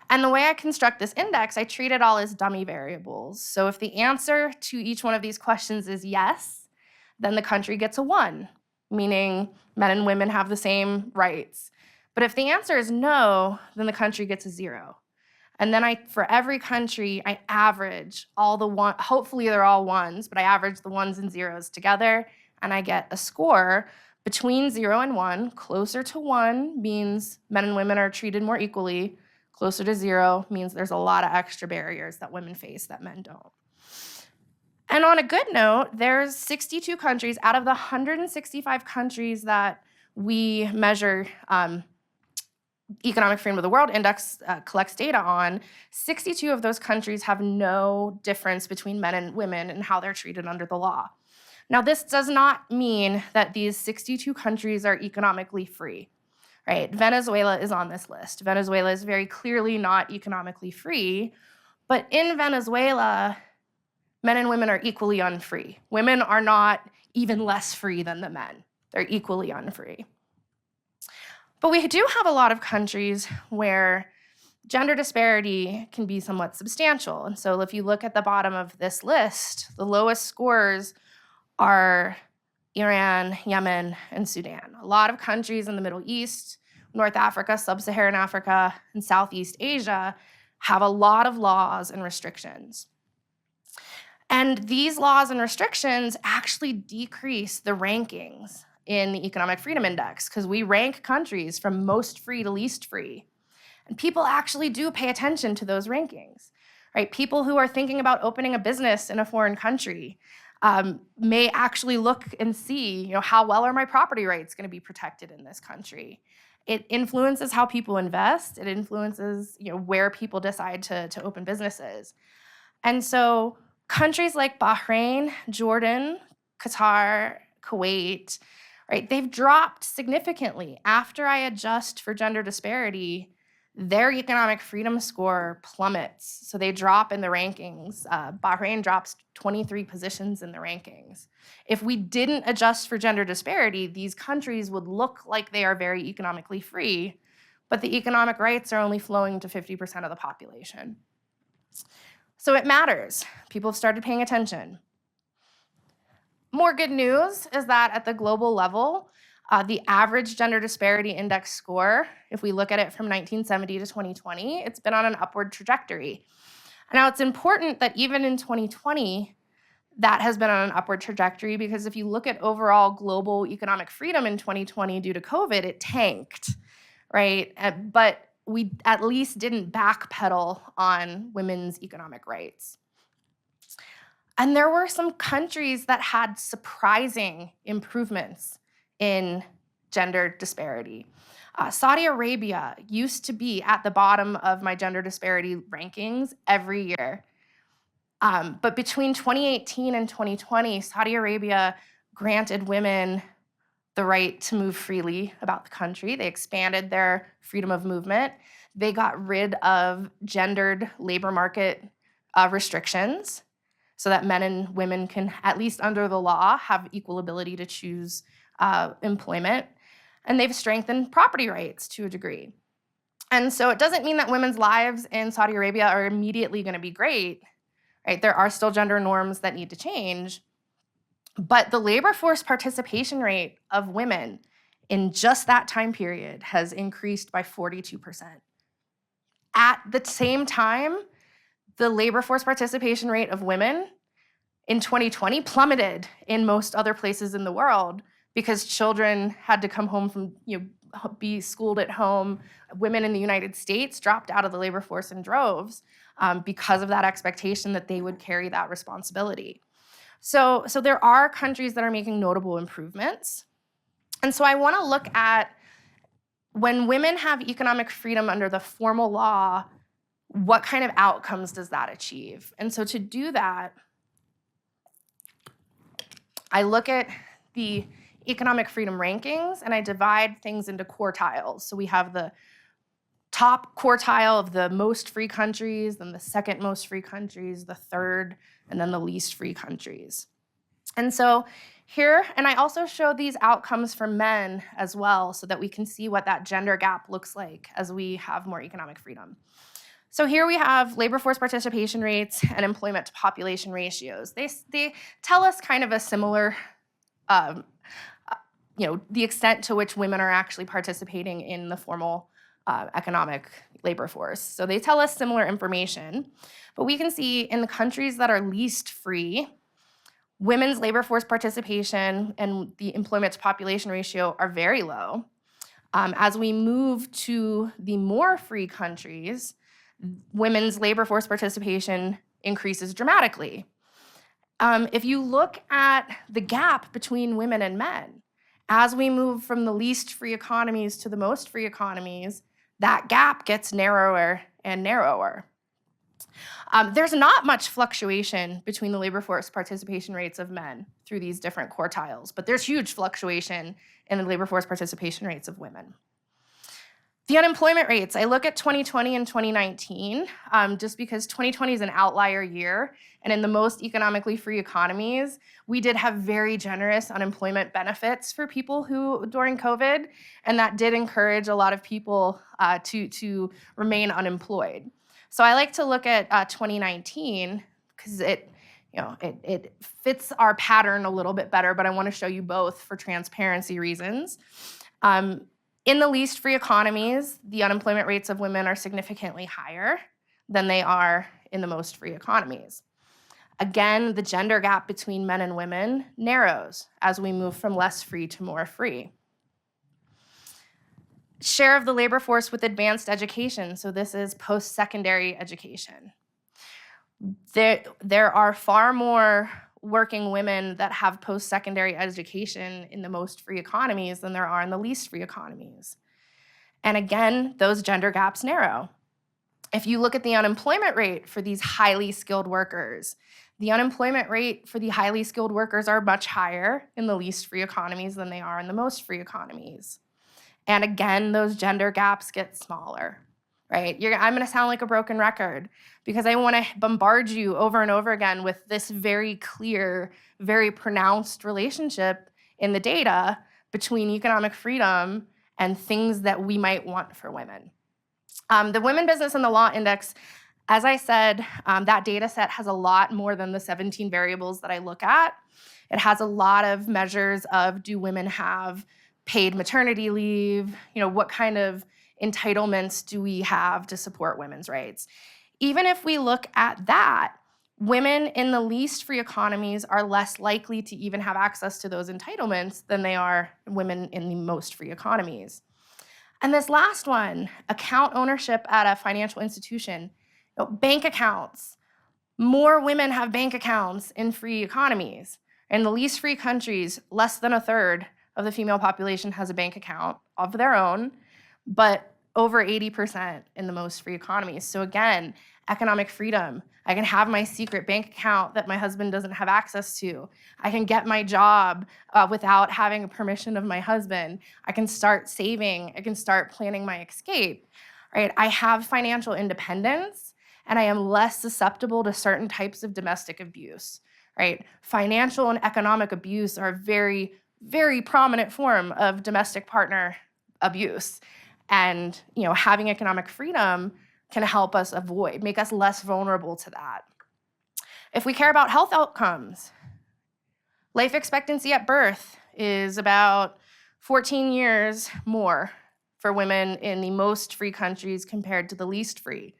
And the way I construct this index, I treat it all as dummy variables. So if the answer to each one of these questions is yes, then the country gets a 1, meaning men and women have the same rights. But if the answer is no, then the country gets a 0. And then for every country, I average all the hopefully they're all ones, but I average the ones and zeros together, and I get a score between 0 and 1. Closer to 1 means men and women are treated more equally. Closer to 0 means there's a lot of extra barriers that women face that men don't. And on a good note, there's 62 countries out of the 165 countries that we measure Economic Freedom of the World Index collects data on. 62 of those countries have no difference between men and women and how they're treated under the law. Now, this does not mean that these 62 countries are economically free, right? Venezuela is on this list. Venezuela is very clearly not economically free, but in Venezuela, men and women are equally unfree. Women are not even less free than the men. They're equally unfree. But we do have a lot of countries where gender disparity can be somewhat substantial. And so if you look at the bottom of this list, the lowest scores are Iran, Yemen, and Sudan. A lot of countries in the Middle East, North Africa, Sub-Saharan Africa, and Southeast Asia have a lot of laws and restrictions. And these laws and restrictions actually decrease the rankings in the Economic Freedom Index because we rank countries from most free to least free. And people actually do pay attention to those rankings, right? People who are thinking about opening a business in a foreign country may actually look and see, how well are my property rights going to be protected in this country? It influences how people invest. It influences, where people decide to open businesses. And so countries like Bahrain, Jordan, Qatar, Kuwait, right, they've dropped significantly. After I adjust for gender disparity, their economic freedom score plummets. So they drop in the rankings. Bahrain drops 23 positions in the rankings. If we didn't adjust for gender disparity, these countries would look like they are very economically free, but the economic rights are only flowing to 50% of the population. So it matters. People have started paying attention. More good news is that at the global level, the average gender disparity index score, if we look at it from 1970 to 2020, it's been on an upward trajectory. Now, it's important that even in 2020, that has been on an upward trajectory because if you look at overall global economic freedom in 2020 due to COVID, it tanked, right? But we at least didn't backpedal on women's economic rights. And there were some countries that had surprising improvements in gender disparity. Saudi Arabia used to be at the bottom of my gender disparity rankings every year. But between 2018 and 2020, Saudi Arabia granted women the right to move freely about the country. They expanded their freedom of movement. They got rid of gendered labor market restrictions so that men and women can, at least under the law, have equal ability to choose employment. And they've strengthened property rights to a degree. And so it doesn't mean that women's lives in Saudi Arabia are immediately going to be great, right? There are still gender norms that need to change. But the labor force participation rate of women in just that time period has increased by 42%. At the same time, the labor force participation rate of women in 2020 plummeted in most other places in the world because children had to come home from, be schooled at home. Women in the United States dropped out of the labor force in droves because of that expectation that they would carry that responsibility. So there are countries that are making notable improvements. And so I want to look at when women have economic freedom under the formal law, what kind of outcomes does that achieve? And so to do that, I look at the economic freedom rankings and I divide things into quartiles. So we have the top quartile of the most free countries, then the second most free countries, the third, and then the least free countries. And so here, and I also show these outcomes for men as well so that we can see what that gender gap looks like as we have more economic freedom. So here we have labor force participation rates and employment to population ratios. They tell us kind of a similar, the extent to which women are actually participating in the formal economic labor force. So they tell us similar information, but we can see in the countries that are least free, women's labor force participation and the employment to population ratio are very low. As we move to the more free countries, women's labor force participation increases dramatically. If you look at the gap between women and men, as we move from the least free economies to the most free economies, that gap gets narrower and narrower. There's not much fluctuation between the labor force participation rates of men through these different quartiles, but there's huge fluctuation in the labor force participation rates of women. The unemployment rates, I look at 2020 and 2019, just because 2020 is an outlier year, and in the most economically free economies, we did have very generous unemployment benefits for people who, during COVID, and that did encourage a lot of people to remain unemployed. So I like to look at 2019 because it fits our pattern a little bit better, but I want to show you both for transparency reasons. In the least free economies, the unemployment rates of women are significantly higher than they are in the most free economies. Again, the gender gap between men and women narrows as we move from less free to more free. Share of the labor force with advanced education, so this is post-secondary education. There are far more working women that have post-secondary education in the most free economies than there are in the least free economies. And again, those gender gaps narrow. If you look at the unemployment rate for these highly skilled workers, the unemployment rate for the highly skilled workers are much higher in the least free economies than they are in the most free economies. And again, those gender gaps get smaller, right? I'm gonna sound like a broken record because I wanna bombard you over and over again with this very clear, very pronounced relationship in the data between economic freedom and things that we might want for women. The Women, Business, and the Law Index, as I said, that data set has a lot more than the 17 variables that I look at. It has a lot of measures of, do women have paid maternity leave? What kind of entitlements do we have to support women's rights? Even if we look at that, women in the least free economies are less likely to even have access to those entitlements than they are women in the most free economies. And this last one, account ownership at a financial institution, bank accounts. More women have bank accounts in free economies. In the least free countries, less than a third of the female population has a bank account of their own, but over 80% in the most free economies. So again, economic freedom. I can have my secret bank account that my husband doesn't have access to. I can get my job without having permission of my husband. I can start saving. I can start planning my escape, right? I have financial independence, and I am less susceptible to certain types of domestic abuse, right? Financial and economic abuse are a very, very prominent form of domestic partner abuse. And having economic freedom can help us make us less vulnerable to that. If we care about health outcomes, life expectancy at birth is about 14 years more for women in the most free countries compared to the least free.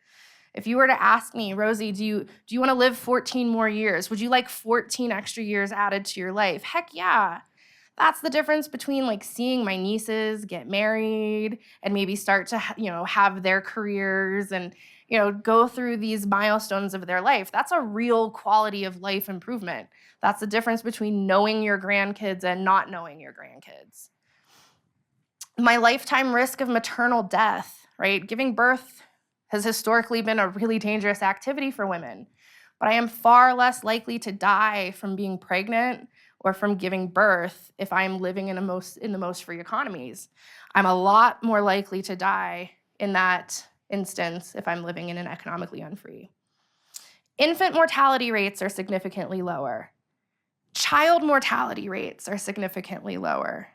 If you were to ask me, Rosie, do you want to live 14 more years? Would you like 14 extra years added to your life? Heck yeah. That's the difference between seeing my nieces get married and maybe start to have their careers and go through these milestones of their life. That's a real quality of life improvement. That's the difference between knowing your grandkids and not knowing your grandkids. My lifetime risk of maternal death, right? Giving birth has historically been a really dangerous activity for women, but I am far less likely to die from being pregnant or from giving birth if I'm living in the most free economies. I'm a lot more likely to die in that instance if I'm living in an economically unfree. Infant mortality rates are significantly lower. Child mortality rates are significantly lower.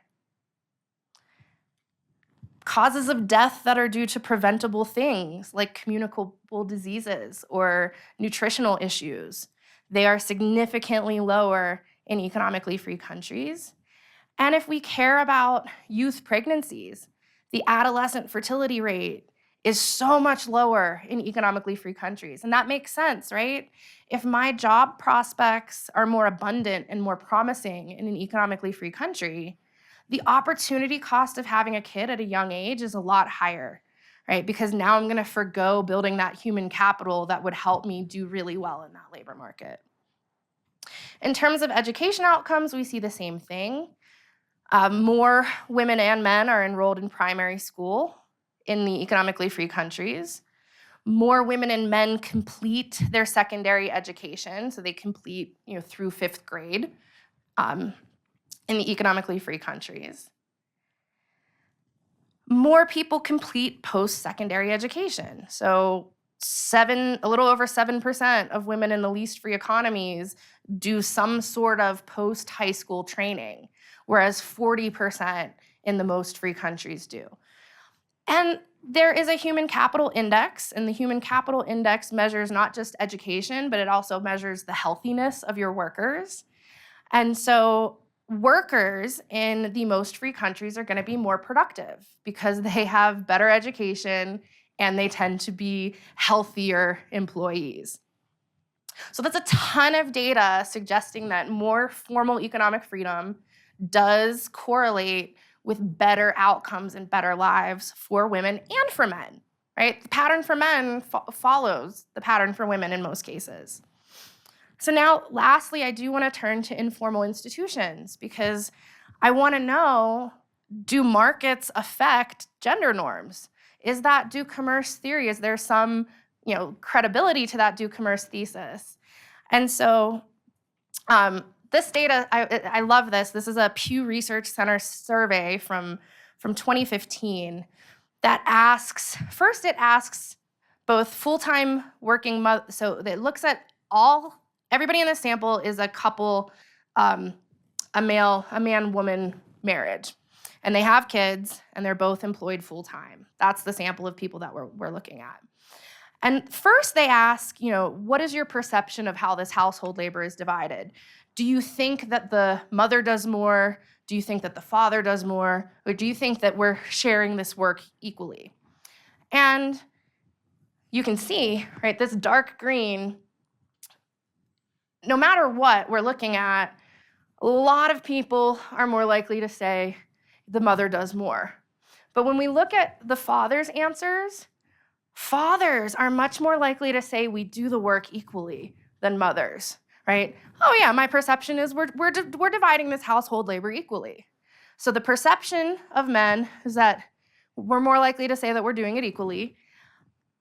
Causes of death that are due to preventable things like communicable diseases or nutritional issues, they are significantly lower in economically free countries. And if we care about youth pregnancies, The adolescent fertility rate is so much lower in economically free countries. And that makes sense, right? If my job prospects are more abundant and more promising in an economically free country, the opportunity cost of having a kid at a young age is a lot higher, right? Because now I'm gonna forgo building that human capital that would help me do really well in that labor market. In terms of education outcomes, we see the same thing. More women and men are enrolled in primary school in the economically free countries. More women and men complete their secondary education, so they complete through 5th grade in the economically free countries. More people complete post-secondary education. So a little over 7% of women in the least free economies do some sort of post-high school training, whereas 40% in the most free countries do. And there is a human capital index, and the human capital index measures not just education, but it also measures the healthiness of your workers. And so workers in the most free countries are going to be more productive because they have better education and they tend to be healthier employees. So that's a ton of data suggesting that more formal economic freedom does correlate with better outcomes and better lives for women and for men, right? The pattern for men follows the pattern for women in most cases. So now, lastly, I do want to turn to informal institutions because I want to know, do markets affect gender norms? Is that due commerce theory? Is there some credibility to that due commerce thesis? And so this data, I love this. This is a Pew Research Center survey from 2015 that asks, first it asks both full-time working mothers, so it looks at everybody in the sample is a couple, a man-woman marriage. And they have kids, and they're both employed full-time. That's the sample of people that we're looking at. And first they ask, what is your perception of how this household labor is divided? Do you think that the mother does more? Do you think that the father does more? Or do you think that we're sharing this work equally? And you can see, right, this dark green, no matter what we're looking at, a lot of people are more likely to say the mother does more. But when we look at the father's answers, fathers are much more likely to say we do the work equally than mothers, right? Oh yeah, my perception is we're dividing this household labor equally. So the perception of men is that we're more likely to say that we're doing it equally.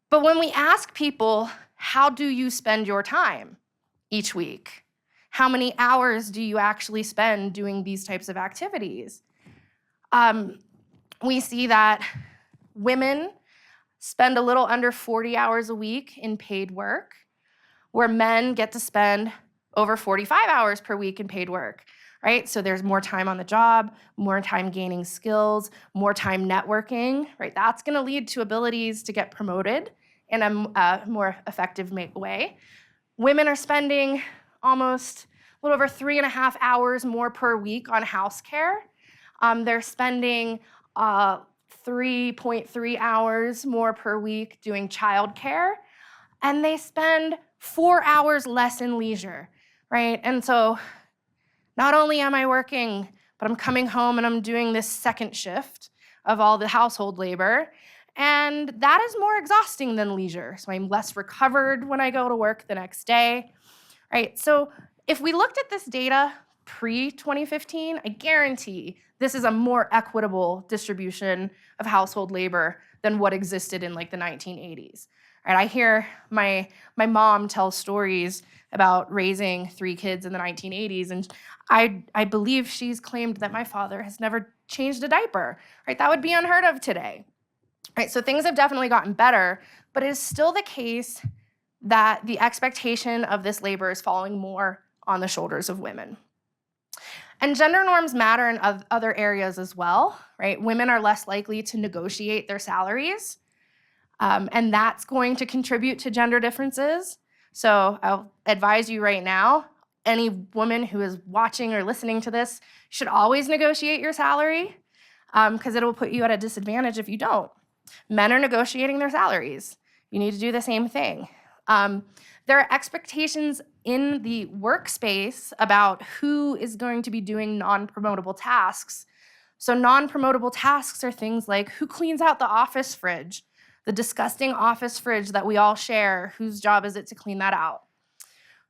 But when we ask people, how do you spend your time each week? How many hours do you actually spend doing these types of activities? We see that women spend a little under 40 hours a week in paid work, where men get to spend over 45 hours per week in paid work, right? So there's more time on the job, more time gaining skills, more time networking, right? That's gonna lead to abilities to get promoted in a more effective way. Women are spending almost a little over 3.5 hours more per week on house care. They're spending 3.3 hours more per week doing childcare, and they spend 4 hours less in leisure, right? And so not only am I working, but I'm coming home and I'm doing this second shift of all the household labor, and that is more exhausting than leisure. So I'm less recovered when I go to work the next day, right? So if we looked at this data pre-2015, I guarantee this is a more equitable distribution of household labor than what existed in like the 1980s. Right? I hear my mom tell stories about raising 3 kids in the 1980s, and I believe she's claimed that my father has never changed a diaper. Right? That would be unheard of today. Right? So things have definitely gotten better, but it is still the case that the expectation of this labor is falling more on the shoulders of women. And gender norms matter in other areas as well, right? Women are less likely to negotiate their salaries, and that's going to contribute to gender differences. So I'll advise you right now, any woman who is watching or listening to this should always negotiate your salary. because it will put you at a disadvantage if you don't. Men are negotiating their salaries. You need to do the same thing. There are expectations in the workspace about who is going to be doing non-promotable tasks. So non-promotable tasks are things like who cleans out the office fridge, the disgusting office fridge that we all share, whose job is it to clean that out?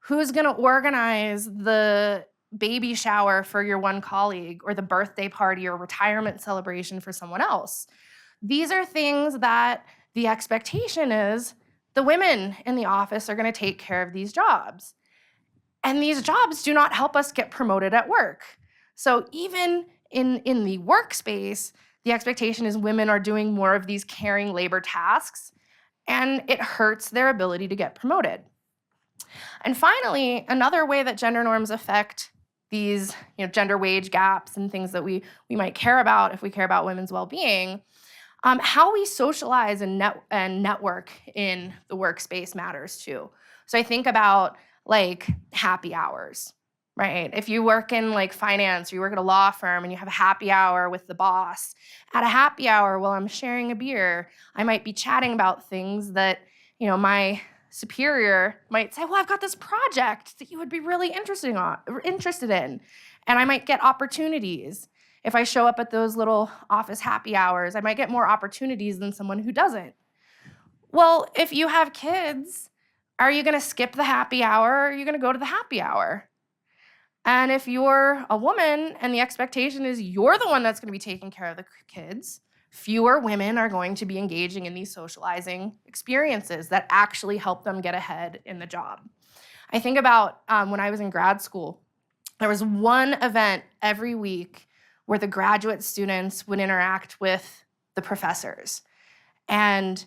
Who's gonna organize the baby shower for your one colleague, or the birthday party or retirement celebration for someone else? These are things that the expectation is the women in the office are gonna take care of these jobs. And these jobs do not help us get promoted at work. So even in the workspace, the expectation is women are doing more of these caring labor tasks, and it hurts their ability to get promoted. And finally, another way that gender norms affect these gender wage gaps and things that we might care about if we care about women's well-being, how we socialize and network in the workspace matters too. So I think about like happy hours, right? If you work in like finance or you work at a law firm and you have a happy hour with the boss, at a happy hour while I'm sharing a beer, I might be chatting about things that my superior might say, well, I've got this project that you would be really interested in. And I might get opportunities. If I show up at those little office happy hours, I might get more opportunities than someone who doesn't. Well, if you have kids, are you gonna skip the happy hour or are you gonna go to the happy hour? And if you're a woman and the expectation is you're the one that's gonna be taking care of the kids, fewer women are going to be engaging in these socializing experiences that actually help them get ahead in the job. I think about when I was in grad school, there was one event every week where the graduate students would interact with the professors. And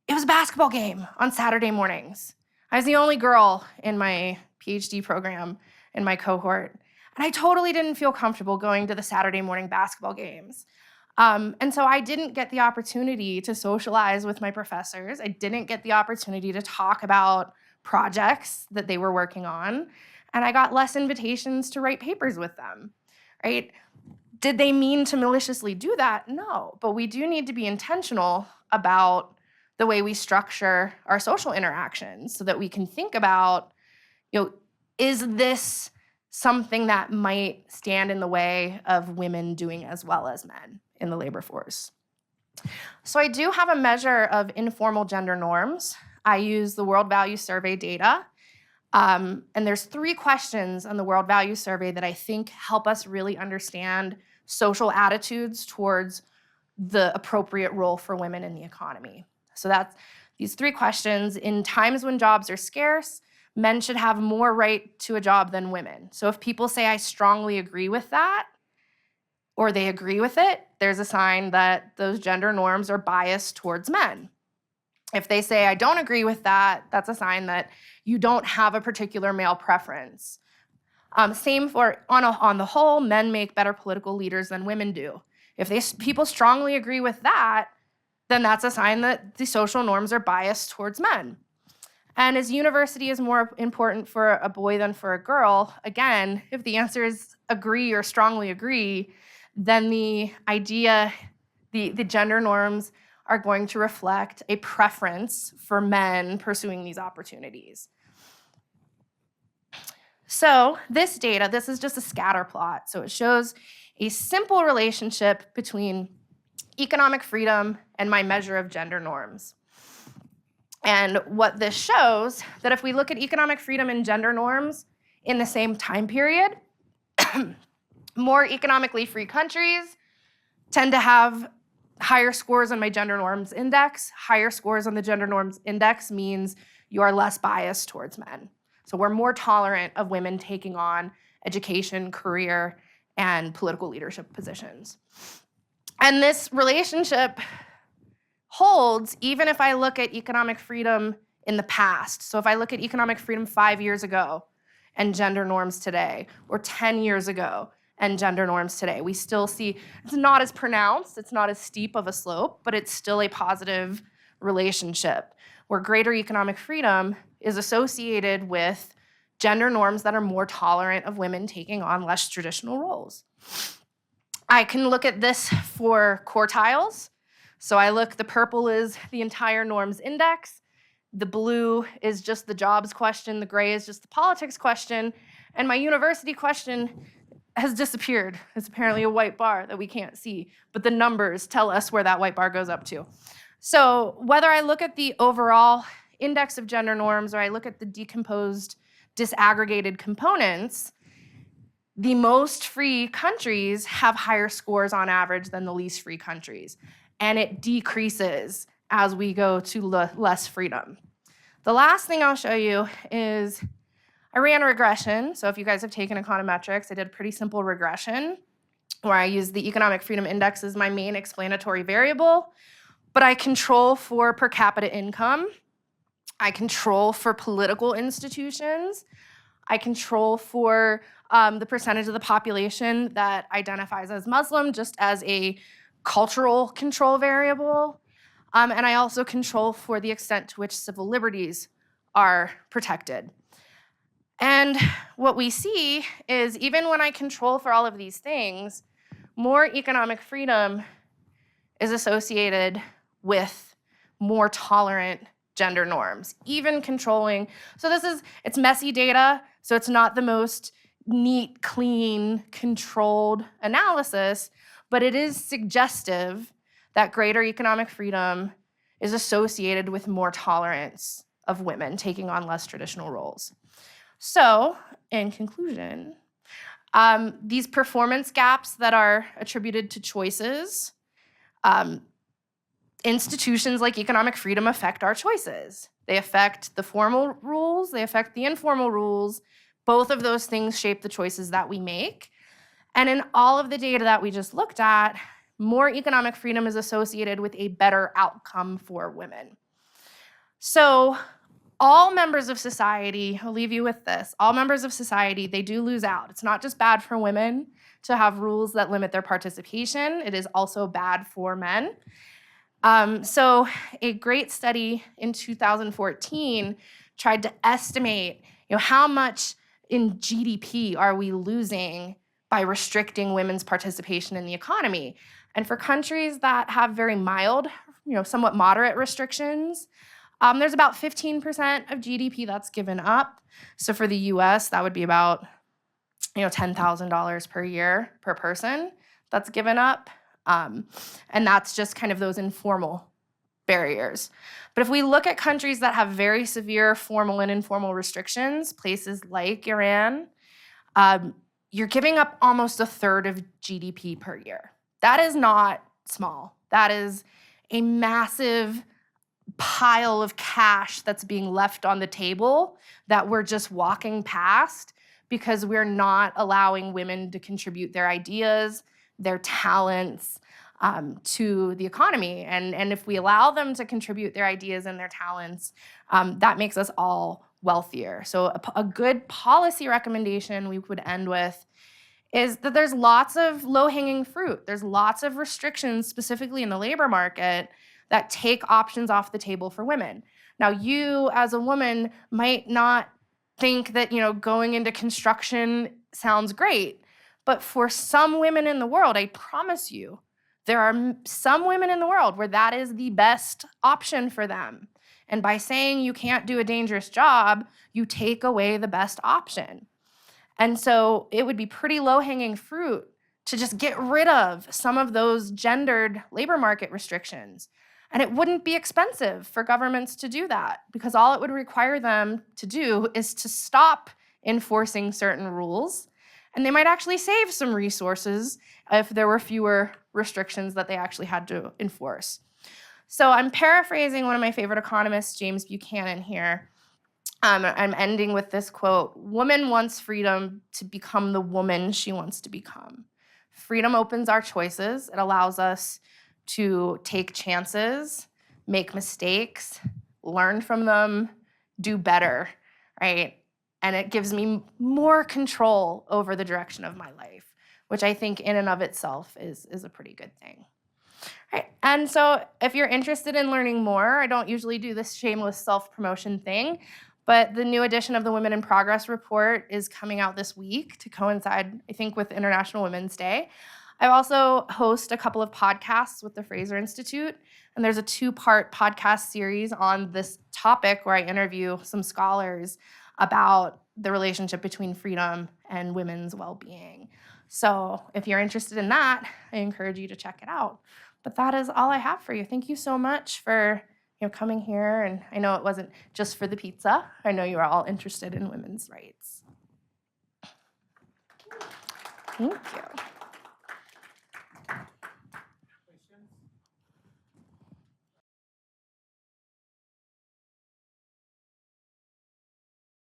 it was a basketball game on Saturday mornings. I was the only girl in my PhD program in my cohort. And I totally didn't feel comfortable going to the Saturday morning basketball games. And so I didn't get the opportunity to socialize with my professors. I didn't get the opportunity to talk about projects that they were working on. And I got less invitations to write papers with them, right? Did they mean to maliciously do that? No, but we do need to be intentional about the way we structure our social interactions so that we can think about, is this something that might stand in the way of women doing as well as men in the labor force? So I do have a measure of informal gender norms. I use the World Value Survey data. And there's 3 questions on the World Value Survey that I think help us really understand social attitudes towards the appropriate role for women in the economy. So that's these 3 questions. In times when jobs are scarce, men should have more right to a job than women. So if people say, I strongly agree with that, or they agree with it, there's a sign that those gender norms are biased towards men. If they say, I don't agree with that, that's a sign that you don't have a particular male preference. Same for, on the whole, men make better political leaders than women do. If people strongly agree with that, then that's a sign that the social norms are biased towards men. And as university is more important for a boy than for a girl, again, if the answer is agree or strongly agree, then the idea, the gender norms are going to reflect a preference for men pursuing these opportunities. So this data, this is just a scatter plot. So it shows a simple relationship between economic freedom and my measure of gender norms. And what this shows, that if we look at economic freedom and gender norms in the same time period, more economically free countries tend to have higher scores on my gender norms index. Higher scores on the gender norms index means you are less biased towards men. So we're more tolerant of women taking on education, career, and political leadership positions. And this relationship holds even if I look at economic freedom in the past. So if I look at economic freedom 5 years ago and gender norms today, or 10 years ago and gender norms today, we still see it's not as pronounced, it's not as steep of a slope, but it's still a positive relationship where greater economic freedom is associated with gender norms that are more tolerant of women taking on less traditional roles. I can look at this for quartiles. So the purple is the entire norms index. The blue is just the jobs question. The gray is just the politics question. And my university question has disappeared. It's apparently a white bar that we can't see, but the numbers tell us where that white bar goes up to. So whether I look at the overall index of gender norms or I look at the decomposed, disaggregated components, the most free countries have higher scores on average than the least free countries, and it decreases as we go to less freedom. The last thing I'll show you is I ran a regression. So if you guys have taken econometrics, I did a pretty simple regression where I used the economic freedom index as my main explanatory variable, but I control for per capita income. I control for political institutions. I control for the percentage of the population that identifies as Muslim, just as a cultural control variable. And I also control for the extent to which civil liberties are protected. And what we see is even when I control for all of these things, more economic freedom is associated with more tolerant gender norms, even controlling. So it's messy data, so it's not the most neat, clean, controlled analysis, but it is suggestive that greater economic freedom is associated with more tolerance of women taking on less traditional roles. So, in conclusion, these performance gaps that are attributed to choices, institutions like economic freedom affect our choices. They affect the formal rules, they affect the informal rules. Both of those things shape the choices that we make. And in all of the data that we just looked at, more economic freedom is associated with a better outcome for women. So all members of society, I'll leave you with this, all members of society, they do lose out. It's not just bad for women to have rules that limit their participation, it is also bad for men. So a great study in 2014 tried to estimate, how much in GDP are we losing by restricting women's participation in the economy. And for countries that have very mild, somewhat moderate restrictions, there's about 15% of GDP that's given up. So for the US, that would be about $10,000 per year per person that's given up. And that's just kind of those informal barriers. But if we look at countries that have very severe formal and informal restrictions, places like Iran, you're giving up almost a third of GDP per year. That is not small. That is a massive pile of cash that's being left on the table that we're just walking past because we're not allowing women to contribute their ideas, their talents to the economy. And if we allow them to contribute their ideas and their talents, that makes us all wealthier. So a good policy recommendation we would end with is that there's lots of low-hanging fruit. There's lots of restrictions, specifically in the labor market, that take options off the table for women. Now, you as a woman might not think that, going into construction sounds great, but for some women in the world, I promise you, there are some women in the world where that is the best option for them. And by saying you can't do a dangerous job, you take away the best option. And so it would be pretty low-hanging fruit to just get rid of some of those gendered labor market restrictions. And it wouldn't be expensive for governments to do that because all it would require them to do is to stop enforcing certain rules. And they might actually save some resources if there were fewer restrictions that they actually had to enforce. So I'm paraphrasing one of my favorite economists, James Buchanan, here. I'm ending with this quote: "Woman wants freedom to become the woman she wants to become. Freedom opens our choices. It allows us to take chances, make mistakes, learn from them, do better, right? And it gives me more control over the direction of my life, which I think in and of itself is a pretty good thing." Right. And so if you're interested in learning more, I don't usually do this shameless self-promotion thing, but the new edition of the Women in Progress report is coming out this week to coincide, I think, with International Women's Day. I also host a couple of podcasts with the Fraser Institute, and there's a 2-part podcast series on this topic where I interview some scholars about the relationship between freedom and women's well-being. So if you're interested in that, I encourage you to check it out. But that is all I have for you. Thank you so much for coming here, and I know it wasn't just for the pizza. I know you are all interested in women's rights. Thank you.